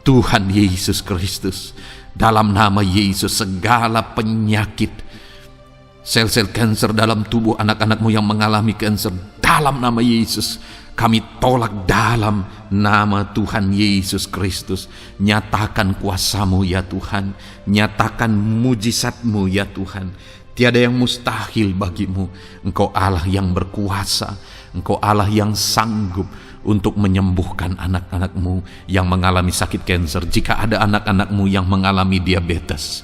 Tuhan Yesus Kristus. Dalam nama Yesus, segala penyakit, sel-sel kanker dalam tubuh anak-anak-Mu yang mengalami kanker, dalam nama Yesus, kami tolak dalam nama Tuhan Yesus Kristus. Nyatakan kuasa-Mu ya Tuhan, nyatakan mujizat-Mu ya Tuhan. Tiada yang mustahil bagi-Mu. Engkau Allah yang berkuasa, Engkau Allah yang sanggup untuk menyembuhkan anak-anak-Mu yang mengalami sakit kanker. Jika ada anak-anak-Mu yang mengalami diabetes,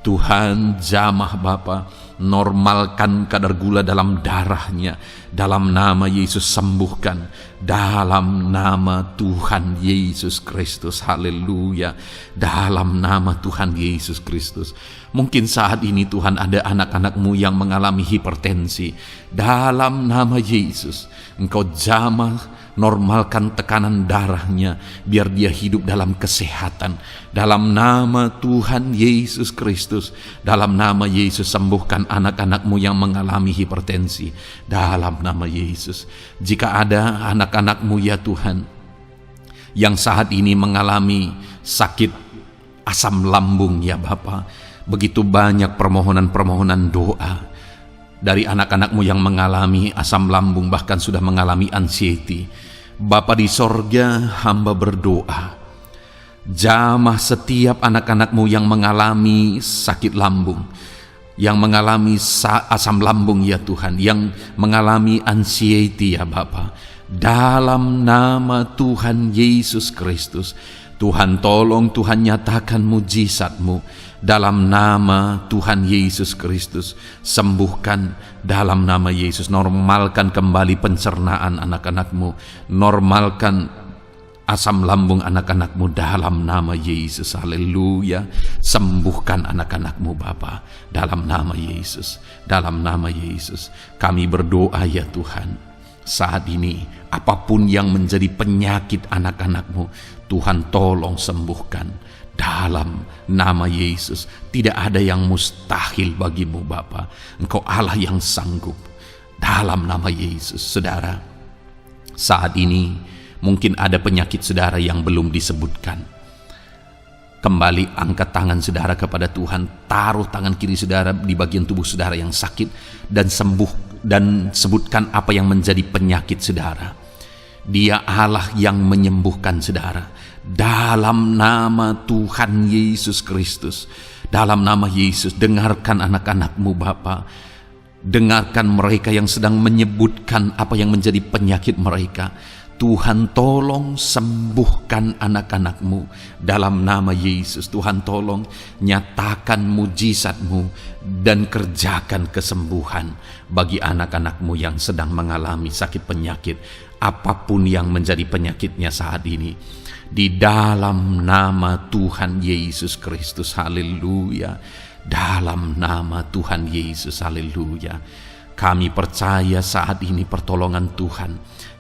Tuhan, jamah Bapa, normalkan kadar gula dalam darahnya. Dalam nama Yesus, sembuhkan. Dalam nama Tuhan Yesus Kristus. Haleluya. Dalam nama Tuhan Yesus Kristus. Mungkin saat ini Tuhan ada anak-anak-Mu yang mengalami hipertensi. Dalam nama Yesus, Engkau jamah, normalkan tekanan darahnya, biar dia hidup dalam kesehatan. Dalam nama Tuhan Yesus Kristus, dalam nama Yesus, sembuhkan anak-anak-Mu yang mengalami hipertensi. Dalam nama Yesus. Jika ada anak-anak-Mu ya Tuhan, yang saat ini mengalami sakit asam lambung ya Bapa, begitu banyak permohonan-permohonan doa dari anak-anak-Mu yang mengalami asam lambung, bahkan sudah mengalami anxiety. Bapa di sorga, hamba berdoa, jamah setiap anak-anak-Mu yang mengalami sakit lambung, yang mengalami asam lambung ya Tuhan, yang mengalami anxiety ya Bapa. Dalam nama Tuhan Yesus Kristus, Tuhan tolong, Tuhan nyatakan mujizat-Mu. Dalam nama Tuhan Yesus Kristus, sembuhkan dalam nama Yesus. Normalkan kembali pencernaan anak-anak-Mu, normalkan asam lambung anak-anak-Mu dalam nama Yesus. Haleluya. Sembuhkan anak-anak-Mu Bapa, dalam nama Yesus. Dalam nama Yesus kami berdoa ya Tuhan, saat ini apapun yang menjadi penyakit anak-anak-Mu, Tuhan tolong sembuhkan. Dalam nama Yesus, tidak ada yang mustahil bagi-Mu Bapa. Engkau Allah yang sanggup. Dalam nama Yesus. Saudara, saat ini mungkin ada penyakit saudara yang belum disebutkan. Kembali angkat tangan saudara kepada Tuhan, taruh tangan kiri saudara di bagian tubuh saudara yang sakit, dan sembuh, dan sebutkan apa yang menjadi penyakit saudara. Dia Allah yang menyembuhkan saudara. Dalam nama Tuhan Yesus Kristus, dalam nama Yesus, dengarkan anak-anak-Mu Bapa. Dengarkan mereka yang sedang menyebutkan apa yang menjadi penyakit mereka. Tuhan tolong sembuhkan anak-anak-Mu dalam nama Yesus. Tuhan tolong nyatakan mujizat-Mu dan kerjakan kesembuhan bagi anak-anak-Mu yang sedang mengalami sakit penyakit, apapun yang menjadi penyakitnya saat ini. Di dalam nama Tuhan Yesus Kristus. Haleluya. Dalam nama Tuhan Yesus. Haleluya. Kami percaya saat ini pertolongan Tuhan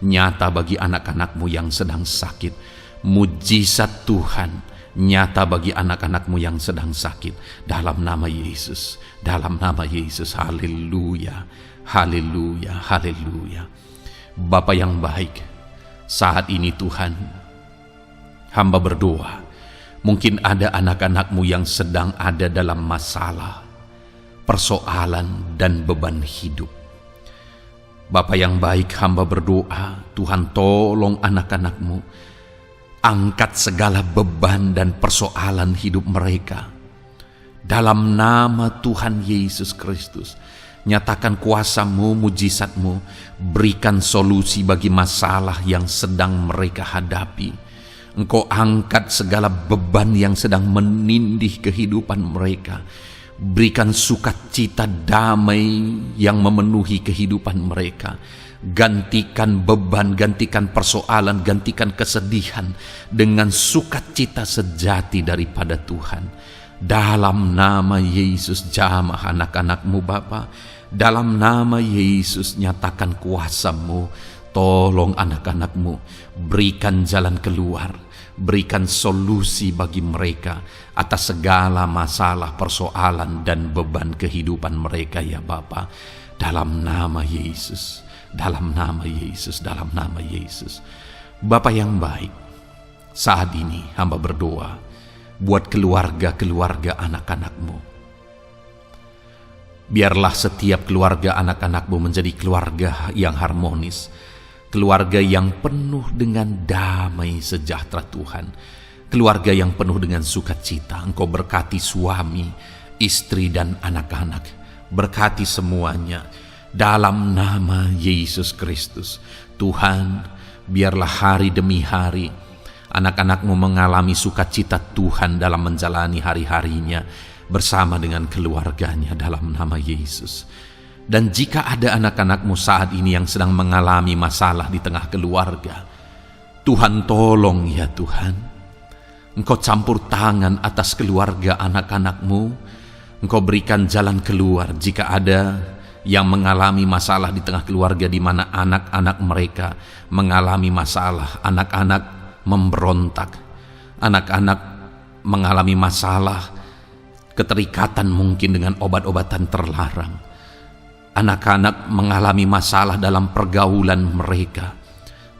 nyata bagi anak-anak-Mu yang sedang sakit. Mujizat Tuhan nyata bagi anak-anak-Mu yang sedang sakit. Dalam nama Yesus. Dalam nama Yesus. Haleluya. Haleluya. Haleluya. Bapa yang baik, saat ini Tuhan, hamba berdoa, mungkin ada anak-anak-Mu yang sedang ada dalam masalah, persoalan, dan beban hidup. Bapa yang baik, hamba berdoa, Tuhan tolong anak-anak-Mu, angkat segala beban dan persoalan hidup mereka. Dalam nama Tuhan Yesus Kristus, nyatakan kuasa-Mu, mujizat-Mu, berikan solusi bagi masalah yang sedang mereka hadapi. Engkau angkat segala beban yang sedang menindih kehidupan mereka. Berikan sukacita damai yang memenuhi kehidupan mereka. Gantikan beban, gantikan persoalan, gantikan kesedihan dengan sukacita sejati daripada Tuhan. Dalam nama Yesus, jamah anak-anak-Mu Bapa. Dalam nama Yesus, nyatakan kuasa-Mu. Tolong anak-anak-Mu, berikan jalan keluar, berikan solusi bagi mereka atas segala masalah, persoalan, dan beban kehidupan mereka ya Bapa. Dalam nama Yesus, dalam nama Yesus, dalam nama Yesus. Bapa yang baik, saat ini hamba berdoa buat keluarga-keluarga anak-anak-Mu. Biarlah setiap keluarga anak-anak-Mu menjadi keluarga yang harmonis, keluarga yang penuh dengan damai sejahtera Tuhan, keluarga yang penuh dengan sukacita. Engkau berkati suami, istri, dan anak-anak, berkati semuanya dalam nama Yesus Kristus. Tuhan, biarlah hari demi hari anak-anak-Mu mengalami sukacita Tuhan dalam menjalani hari-harinya bersama dengan keluarganya dalam nama Yesus. Dan jika ada anak-anak-Mu saat ini yang sedang mengalami masalah di tengah keluarga, Tuhan tolong ya Tuhan. Engkau campur tangan atas keluarga anak-anak-Mu. Engkau berikan jalan keluar jika ada yang mengalami masalah di tengah keluarga di mana anak-anak mereka mengalami masalah, anak-anak memberontak, anak-anak mengalami masalah, keterikatan mungkin dengan obat-obatan terlarang. Anak-anak mengalami masalah dalam pergaulan mereka.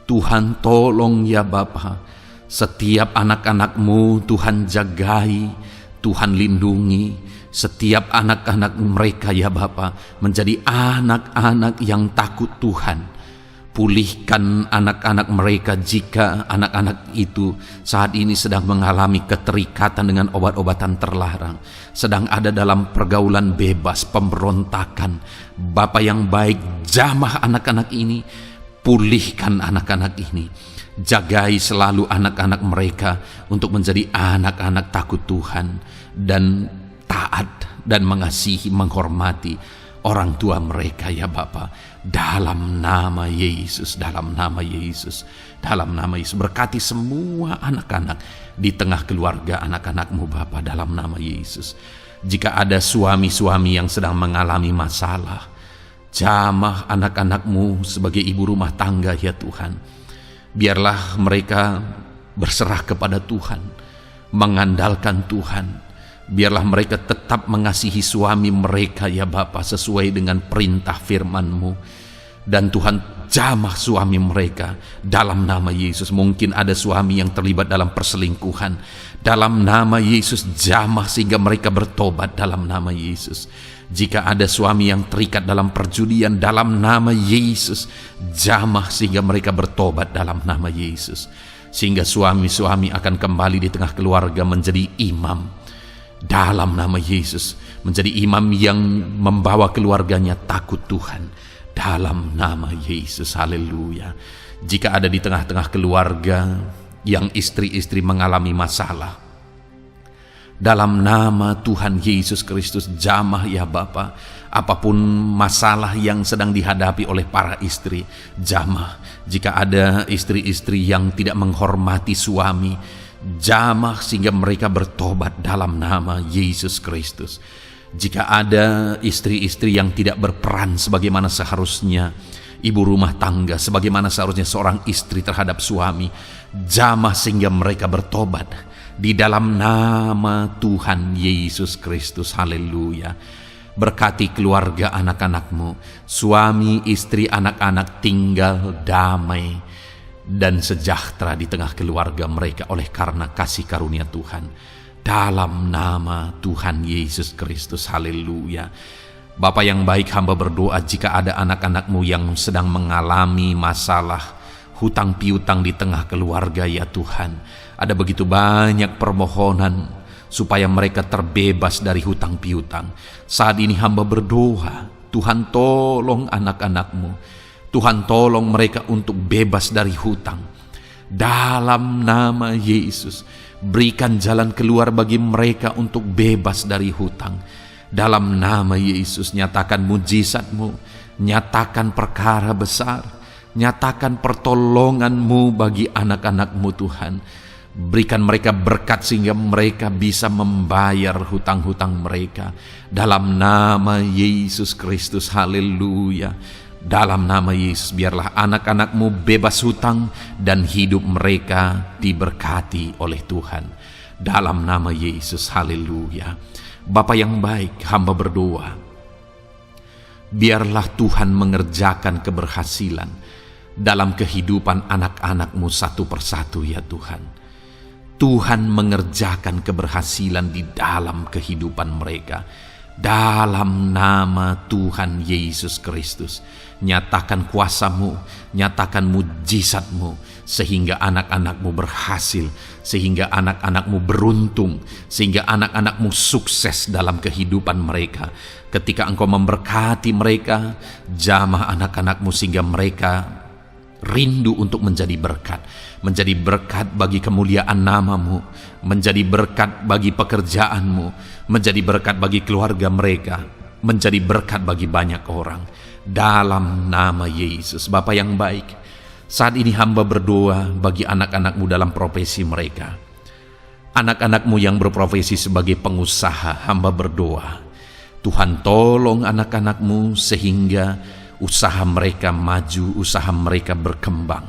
Tuhan tolong ya Bapa, setiap anak-anak-Mu Tuhan jagai, Tuhan lindungi. Setiap anak-anak mereka ya Bapa menjadi anak-anak yang takut Tuhan. Pulihkan anak-anak mereka jika anak-anak itu saat ini sedang mengalami keterikatan dengan obat-obatan terlarang, sedang ada dalam pergaulan bebas, pemberontakan. Bapa yang baik, jamah anak-anak ini, pulihkan anak-anak ini. Jagai selalu anak-anak mereka untuk menjadi anak-anak takut Tuhan dan taat dan mengasihi, menghormati orang tua mereka ya Bapa. Dalam nama Yesus, dalam nama Yesus, dalam nama Yesus. Berkati semua anak-anak di tengah keluarga anak-anak-Mu Bapa dalam nama Yesus. Jika ada suami-suami yang sedang mengalami masalah, jamah anak-anak-Mu sebagai ibu rumah tangga ya Tuhan. Biarlah mereka berserah kepada Tuhan, mengandalkan Tuhan. Biarlah mereka tetap mengasihi suami mereka ya Bapa sesuai dengan perintah firman-Mu. Dan Tuhan jamah suami mereka dalam nama Yesus. Mungkin ada suami yang terlibat dalam perselingkuhan, dalam nama Yesus jamah sehingga mereka bertobat dalam nama Yesus. Jika ada suami yang terikat dalam perjudian, dalam nama Yesus jamah sehingga mereka bertobat dalam nama Yesus. Sehingga suami-suami akan kembali di tengah keluarga menjadi imam dalam nama Yesus, menjadi imam yang membawa keluarganya takut Tuhan dalam nama Yesus. Haleluya. Jika ada di tengah-tengah keluarga yang istri-istri mengalami masalah, dalam nama Tuhan Yesus Kristus jamah ya Bapa. Apapun masalah yang sedang dihadapi oleh para istri, jamah. Jika ada istri-istri yang tidak menghormati suami, jamah sehingga mereka bertobat dalam nama Yesus Kristus. Jika ada istri-istri yang tidak berperan sebagaimana seharusnya ibu rumah tangga, sebagaimana seharusnya seorang istri terhadap suami, jamah sehingga mereka bertobat di dalam nama Tuhan Yesus Kristus. Haleluya. Berkati keluarga anak-anak-Mu, suami, istri, anak-anak tinggal damai dan sejahtera di tengah keluarga mereka oleh karena kasih karunia Tuhan. Dalam nama Tuhan Yesus Kristus. Haleluya. Bapa yang baik, hamba berdoa jika ada anak-anak-Mu yang sedang mengalami masalah hutang piutang di tengah keluarga ya Tuhan. Ada begitu banyak permohonan supaya mereka terbebas dari hutang piutang. Saat ini hamba berdoa, Tuhan tolong anak-anak-Mu. Tuhan tolong mereka untuk bebas dari hutang. Dalam nama Yesus, berikan jalan keluar bagi mereka untuk bebas dari hutang. Dalam nama Yesus, nyatakan mujizat-Mu Nyatakan perkara besar, nyatakan pertolongan-Mu bagi anak-anak-Mu Tuhan. Berikan mereka berkat sehingga mereka bisa membayar hutang-hutang mereka. Dalam nama Yesus Kristus, haleluya. Dalam nama Yesus, biarlah anak-anak-Mu bebas hutang dan hidup mereka diberkati oleh Tuhan. Dalam nama Yesus, haleluya. Bapa yang baik, hamba berdoa, biarlah Tuhan mengerjakan keberhasilan dalam kehidupan anak-anak-Mu satu persatu ya Tuhan. Tuhan mengerjakan keberhasilan di dalam kehidupan mereka. Dalam nama Tuhan Yesus Kristus, nyatakan kuasa-Mu, nyatakan mujizat-Mu, sehingga anak-anak-Mu berhasil, sehingga anak-anak-Mu beruntung, sehingga anak-anak-Mu sukses dalam kehidupan mereka. Ketika Engkau memberkati mereka, jamah anak-anak-Mu sehingga mereka rindu untuk menjadi berkat bagi kemuliaan nama-Mu, menjadi berkat bagi pekerjaan-Mu, menjadi berkat bagi keluarga mereka, menjadi berkat bagi banyak orang. Dalam nama Yesus, Bapa yang baik, saat ini hamba berdoa bagi anak-anak-Mu dalam profesi mereka. Anak-anak-Mu yang berprofesi sebagai pengusaha, hamba berdoa, Tuhan tolong anak-anak-Mu sehingga usaha mereka maju, usaha mereka berkembang,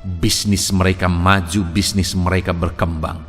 bisnis mereka maju, bisnis mereka berkembang.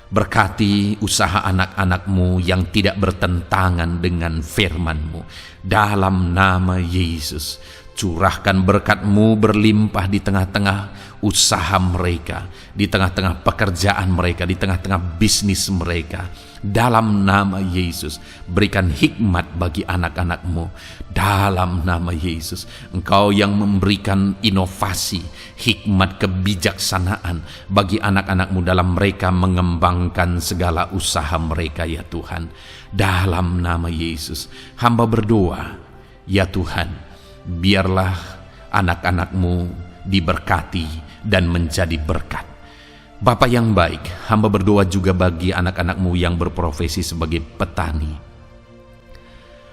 Berkati usaha anak-anak-Mu yang tidak bertentangan dengan firman-Mu. Dalam nama Yesus, curahkan berkat-Mu berlimpah di tengah-tengah usaha mereka, di tengah-tengah pekerjaan mereka, di tengah-tengah bisnis mereka. Dalam nama Yesus, berikan hikmat bagi anak-anak-Mu. Dalam nama Yesus, Engkau yang memberikan inovasi, hikmat, kebijaksanaan bagi anak-anak-Mu dalam mereka mengembangkan segala usaha mereka ya Tuhan. Dalam nama Yesus, hamba berdoa, ya Tuhan, biarlah anak-anak-Mu diberkati dan menjadi berkat. Bapa yang baik, hamba berdoa juga bagi anak-anak-Mu yang berprofesi sebagai petani.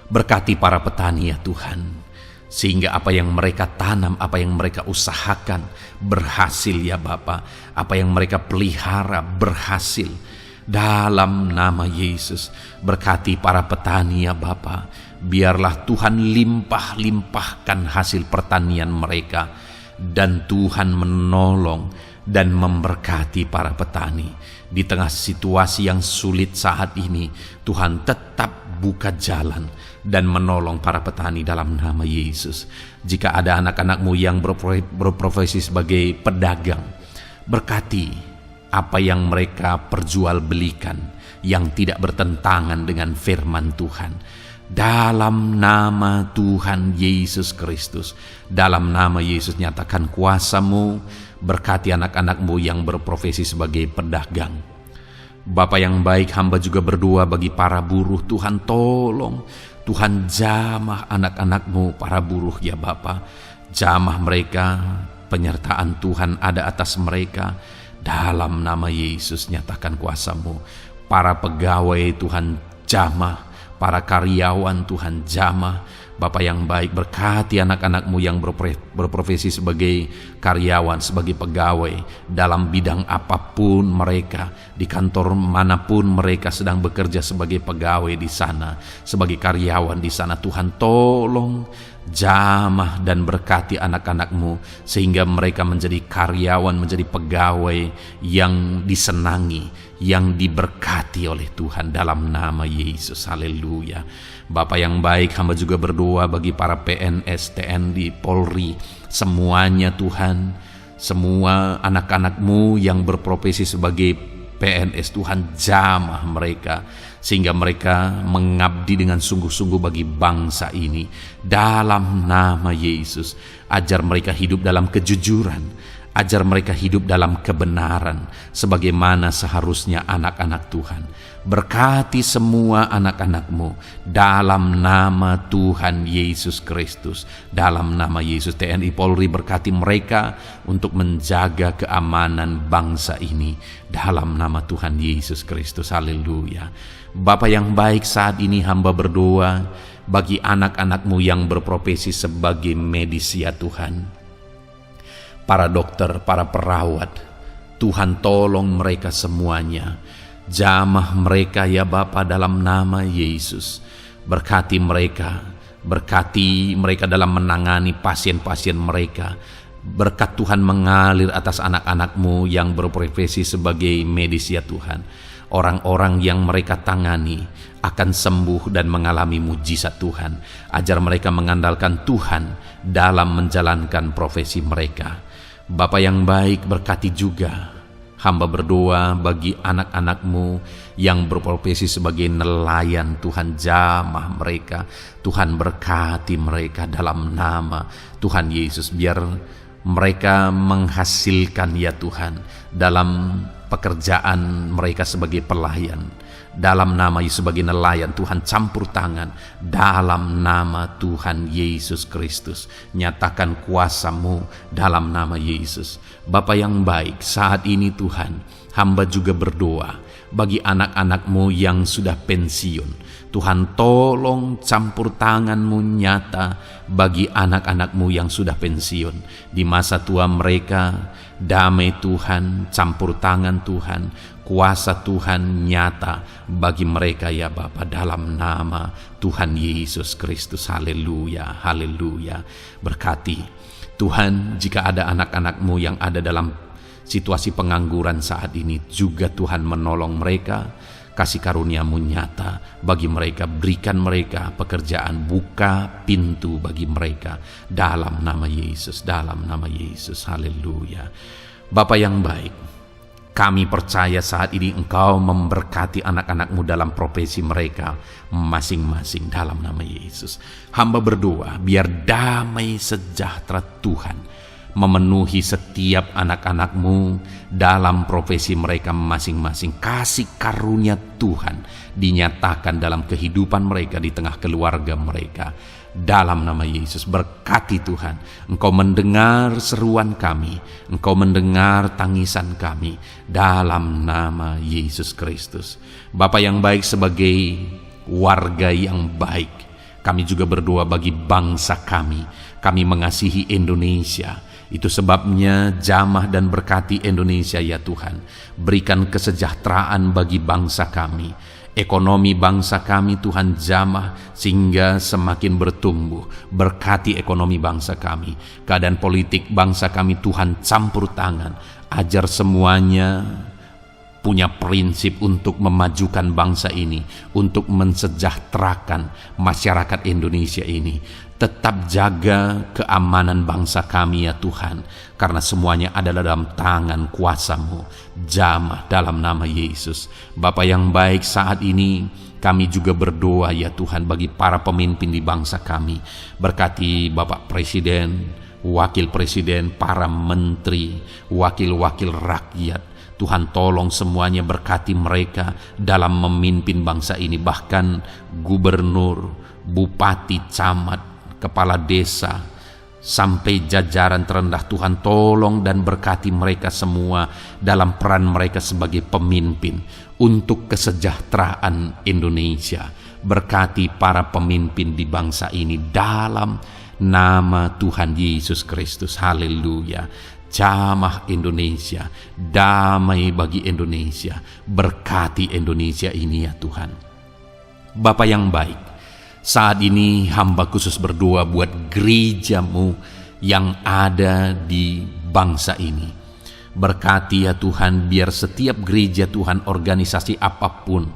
Berkati para petani ya Tuhan, sehingga apa yang mereka tanam, apa yang mereka usahakan berhasil ya Bapa. Apa yang mereka pelihara berhasil. Dalam nama Yesus, berkati para petani ya Bapa. Biarlah Tuhan limpah-limpahkan hasil pertanian mereka, dan Tuhan menolong dan memberkati para petani. Di tengah situasi yang sulit saat ini, Tuhan tetap buka jalan dan menolong para petani dalam nama Yesus. Jika ada anak-anak-Mu yang berprofesi sebagai pedagang, berkati apa yang mereka perjualbelikan yang tidak bertentangan dengan firman Tuhan. Dalam nama Tuhan Yesus Kristus, dalam nama Yesus, nyatakan kuasa-Mu, berkati anak-anak-Mu yang berprofesi sebagai pedagang. Bapa yang baik, hamba juga berdoa bagi para buruh. Tuhan tolong, Tuhan jamah anak-anak-Mu para buruh ya Bapa. Jamah mereka, penyertaan Tuhan ada atas mereka. Dalam nama Yesus, nyatakan kuasa-Mu. Para pegawai Tuhan jamah, para karyawan Tuhan jamah. Bapa yang baik, berkati anak-anak-Mu yang berprofesi sebagai karyawan, sebagai pegawai dalam bidang apapun mereka, di kantor manapun mereka sedang bekerja sebagai pegawai di sana, sebagai karyawan di sana. Tuhan tolong jamah dan berkati anak-anak-Mu sehingga mereka menjadi karyawan, menjadi pegawai yang disenangi, yang diberkati oleh Tuhan dalam nama Yesus. Haleluya. Bapa yang baik, hamba juga berdoa bagi para PNS, TNI, Polri, semuanya Tuhan, semua anak-anak-Mu yang berprofesi sebagai PNS, Tuhan jamah mereka sehingga mereka mengabdi dengan sungguh-sungguh bagi bangsa ini. Dalam nama Yesus, ajar mereka hidup dalam kejujuran, ajar mereka hidup dalam kebenaran sebagaimana seharusnya anak-anak Tuhan. Berkati semua anak-anak-Mu dalam nama Tuhan Yesus Kristus. Dalam nama Yesus, TNI Polri berkati mereka untuk menjaga keamanan bangsa ini dalam nama Tuhan Yesus Kristus. Haleluya. Bapa yang baik, saat ini hamba berdoa bagi anak-anak-Mu yang berprofesi sebagai medis ya Tuhan. Para dokter, para perawat, Tuhan tolong mereka semuanya. Jamah mereka ya Bapa dalam nama Yesus. Berkati mereka dalam menangani pasien-pasien mereka. Berkat Tuhan mengalir atas anak-anak-Mu yang berprofesi sebagai medis ya Tuhan. Orang-orang yang mereka tangani akan sembuh dan mengalami mujizat Tuhan. Ajar mereka mengandalkan Tuhan dalam menjalankan profesi mereka. Bapa yang baik, berkati juga hamba berdoa bagi anak-anak-Mu yang berprofesi sebagai nelayan. Tuhan, jamah mereka. Tuhan, berkati mereka dalam nama Tuhan Yesus. Biar mereka menghasilkan ya Tuhan dalam pekerjaan mereka sebagai pelayan. Dalam nama Yesus sebagai nelayan, Tuhan campur tangan. Dalam nama Tuhan Yesus Kristus, nyatakan kuasa-Mu dalam nama Yesus. Bapa yang baik, saat ini Tuhan, hamba juga berdoa bagi anak-anak-Mu yang sudah pensiun. Tuhan, tolong campur tangan-Mu nyata bagi anak-anak-Mu yang sudah pensiun. Di masa tua mereka, damai Tuhan, campur tangan Tuhan, kuasa Tuhan nyata bagi mereka ya Bapa, dalam nama Tuhan Yesus Kristus. Haleluya, haleluya. Berkati Tuhan, jika ada anak-anak-Mu yang ada dalam situasi pengangguran saat ini, juga Tuhan menolong mereka. Kasih karunia-Mu nyata bagi mereka, berikan mereka pekerjaan, buka pintu bagi mereka dalam nama Yesus, dalam nama Yesus. Haleluya. Bapa yang baik, kami percaya saat ini Engkau memberkati anak-anak-Mu dalam profesi mereka masing-masing dalam nama Yesus. Hamba berdoa biar damai sejahtera Tuhan memenuhi setiap anak-anak-Mu dalam profesi mereka masing-masing. Kasih karunia Tuhan dinyatakan dalam kehidupan mereka, di tengah keluarga mereka. Dalam nama Yesus, berkati Tuhan. Engkau mendengar seruan kami, Engkau mendengar tangisan kami dalam nama Yesus Kristus. Bapa yang baik, sebagai warga yang baik, kami juga berdoa bagi bangsa kami. Kami mengasihi Indonesia. Itu sebabnya jamah dan berkati Indonesia ya Tuhan. Berikan kesejahteraan bagi bangsa kami. Ekonomi bangsa kami Tuhan jamah sehingga semakin bertumbuh. Berkati ekonomi bangsa kami. Keadaan politik bangsa kami Tuhan campur tangan. Ajar semuanya punya prinsip untuk memajukan bangsa ini, untuk mensejahterakan masyarakat Indonesia ini. Tetap jaga keamanan bangsa kami ya Tuhan, karena semuanya adalah dalam tangan kuasa-Mu. Jamah dalam nama Yesus. Bapa yang baik, saat ini kami juga berdoa ya Tuhan bagi para pemimpin di bangsa kami. Berkati Bapak Presiden, Wakil Presiden, para menteri, wakil-wakil rakyat. Tuhan, tolong semuanya, berkati mereka dalam memimpin bangsa ini. Bahkan gubernur, bupati, camat, kepala desa, sampai jajaran terendah. Tuhan, tolong dan berkati mereka semua dalam peran mereka sebagai pemimpin untuk kesejahteraan Indonesia. Berkati para pemimpin di bangsa ini dalam nama Tuhan Yesus Kristus. Haleluya. Jamah Indonesia, damai bagi Indonesia. Berkati Indonesia ini ya Tuhan. Bapa yang baik, saat ini hamba khusus berdoa buat gereja-Mu yang ada di bangsa ini. Berkati ya Tuhan, biar setiap gereja Tuhan, organisasi apapun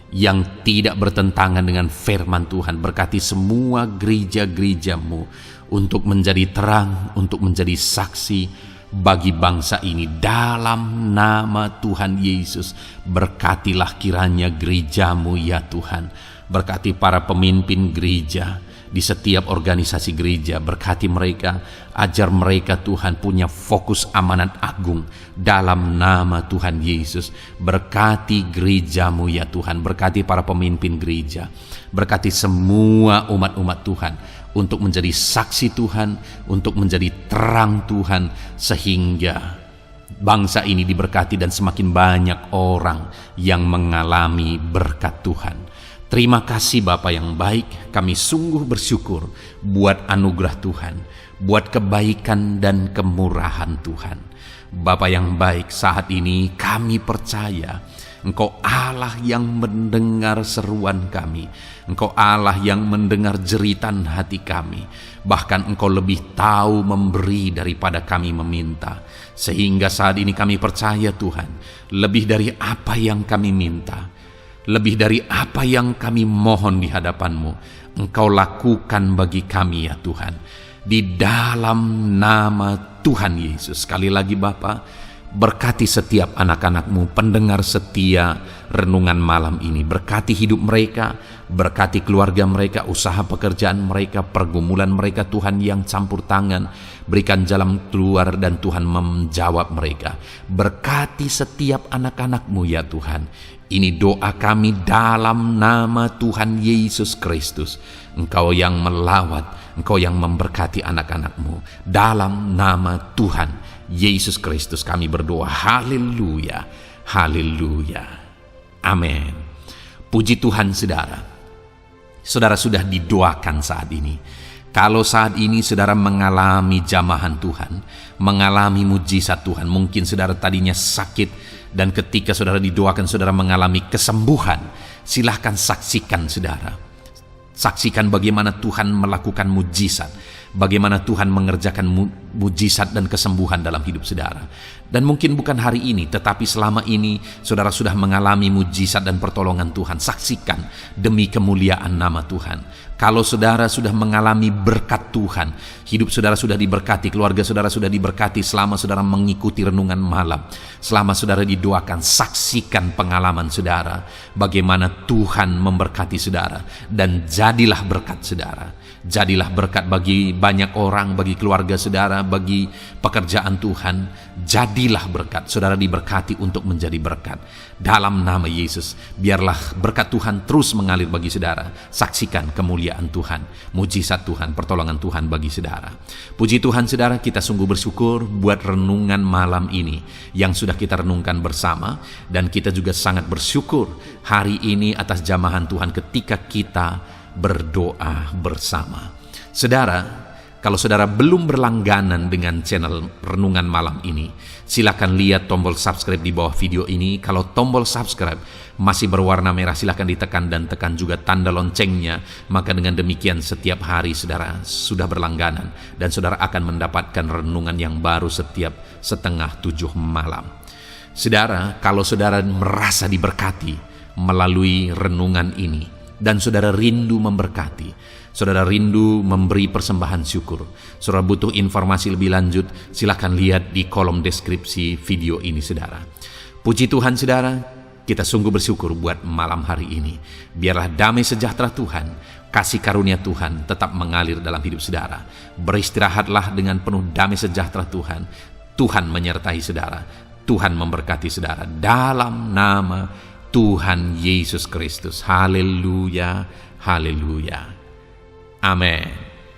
yang tidak bertentangan dengan firman Tuhan, berkati semua gereja-gereja-Mu untuk menjadi terang, untuk menjadi saksi bagi bangsa ini dalam nama Tuhan Yesus. Berkatilah kiranya gereja-Mu ya Tuhan. Berkati para pemimpin gereja di setiap organisasi gereja. Berkati mereka, ajar mereka Tuhan punya fokus amanat agung dalam nama Tuhan Yesus. Berkati gereja-Mu ya Tuhan. Berkati para pemimpin gereja. Berkati semua umat-umat Tuhan untuk menjadi saksi Tuhan, untuk menjadi terang Tuhan, sehingga bangsa ini diberkati dan semakin banyak orang yang mengalami berkat Tuhan. Terima kasih Bapa yang baik, kami sungguh bersyukur buat anugerah Tuhan, buat kebaikan dan kemurahan Tuhan. Bapa yang baik, saat ini kami percaya Engkau Allah yang mendengar seruan kami, Engkau Allah yang mendengar jeritan hati kami. Bahkan Engkau lebih tahu memberi daripada kami meminta. Sehingga saat ini kami percaya Tuhan, lebih dari apa yang kami minta, lebih dari apa yang kami mohon di hadapan-Mu, Engkau lakukan bagi kami ya Tuhan. Di dalam nama Tuhan Yesus. Sekali lagi Bapa, berkati setiap anak-anak-Mu, pendengar setia renungan malam ini. Berkati hidup mereka, berkati keluarga mereka, usaha pekerjaan mereka, pergumulan mereka Tuhan yang campur tangan. Berikan jalan keluar dan Tuhan menjawab mereka. Berkati setiap anak-anak-Mu ya Tuhan. Ini doa kami dalam nama Tuhan Yesus Kristus. Engkau yang melawat, Engkau yang memberkati anak-anak-Mu. Dalam nama Tuhan Yesus Kristus kami berdoa. Haleluya, haleluya, amin. Puji Tuhan saudara. Saudara sudah didoakan saat ini. Kalau saat ini saudara mengalami jamahan Tuhan, mengalami mujizat Tuhan, mungkin saudara tadinya sakit, dan ketika saudara didoakan saudara mengalami kesembuhan, silahkan saksikan saudara. Saksikan bagaimana Tuhan melakukan mujizat, bagaimana Tuhan mengerjakan mujizat dan kesembuhan dalam hidup saudara. Dan mungkin bukan hari ini, tetapi selama ini saudara sudah mengalami mujizat dan pertolongan Tuhan. Saksikan demi kemuliaan nama Tuhan. Kalau saudara sudah mengalami berkat Tuhan, hidup saudara sudah diberkati, keluarga saudara sudah diberkati selama saudara mengikuti renungan malam, selama saudara didoakan, saksikan pengalaman saudara, bagaimana Tuhan memberkati saudara, dan jadilah berkat saudara. Jadilah berkat bagi banyak orang, bagi keluarga saudara, bagi pekerjaan Tuhan. Jadilah berkat, saudara diberkati untuk menjadi berkat. Dalam nama Yesus, biarlah berkat Tuhan terus mengalir bagi saudara. Saksikan kemuliaan Tuhan, mujizat Tuhan, pertolongan Tuhan bagi saudara. Puji Tuhan saudara, kita sungguh bersyukur buat renungan malam ini yang sudah kita renungkan bersama. Dan kita juga sangat bersyukur hari ini atas jamahan Tuhan ketika kita berdoa bersama. Saudara, kalau saudara belum berlangganan dengan channel renungan malam ini, silakan lihat tombol subscribe di bawah video ini. Kalau tombol subscribe masih berwarna merah, silakan ditekan dan tekan juga tanda loncengnya. Maka dengan demikian setiap hari saudara sudah berlangganan dan saudara akan mendapatkan renungan yang baru setiap 6:30 malam. Saudara, kalau saudara merasa diberkati melalui renungan ini, dan saudara rindu memberkati, saudara rindu memberi persembahan syukur, saudara butuh informasi lebih lanjut, silakan lihat di kolom deskripsi video ini saudara. Puji Tuhan saudara, kita sungguh bersyukur buat malam hari ini. Biarlah damai sejahtera Tuhan, kasih karunia Tuhan tetap mengalir dalam hidup saudara. Beristirahatlah dengan penuh damai sejahtera Tuhan. Tuhan menyertai saudara, Tuhan memberkati saudara dalam nama Tuhan Yesus Kristus. Haleluya, haleluya. Amin.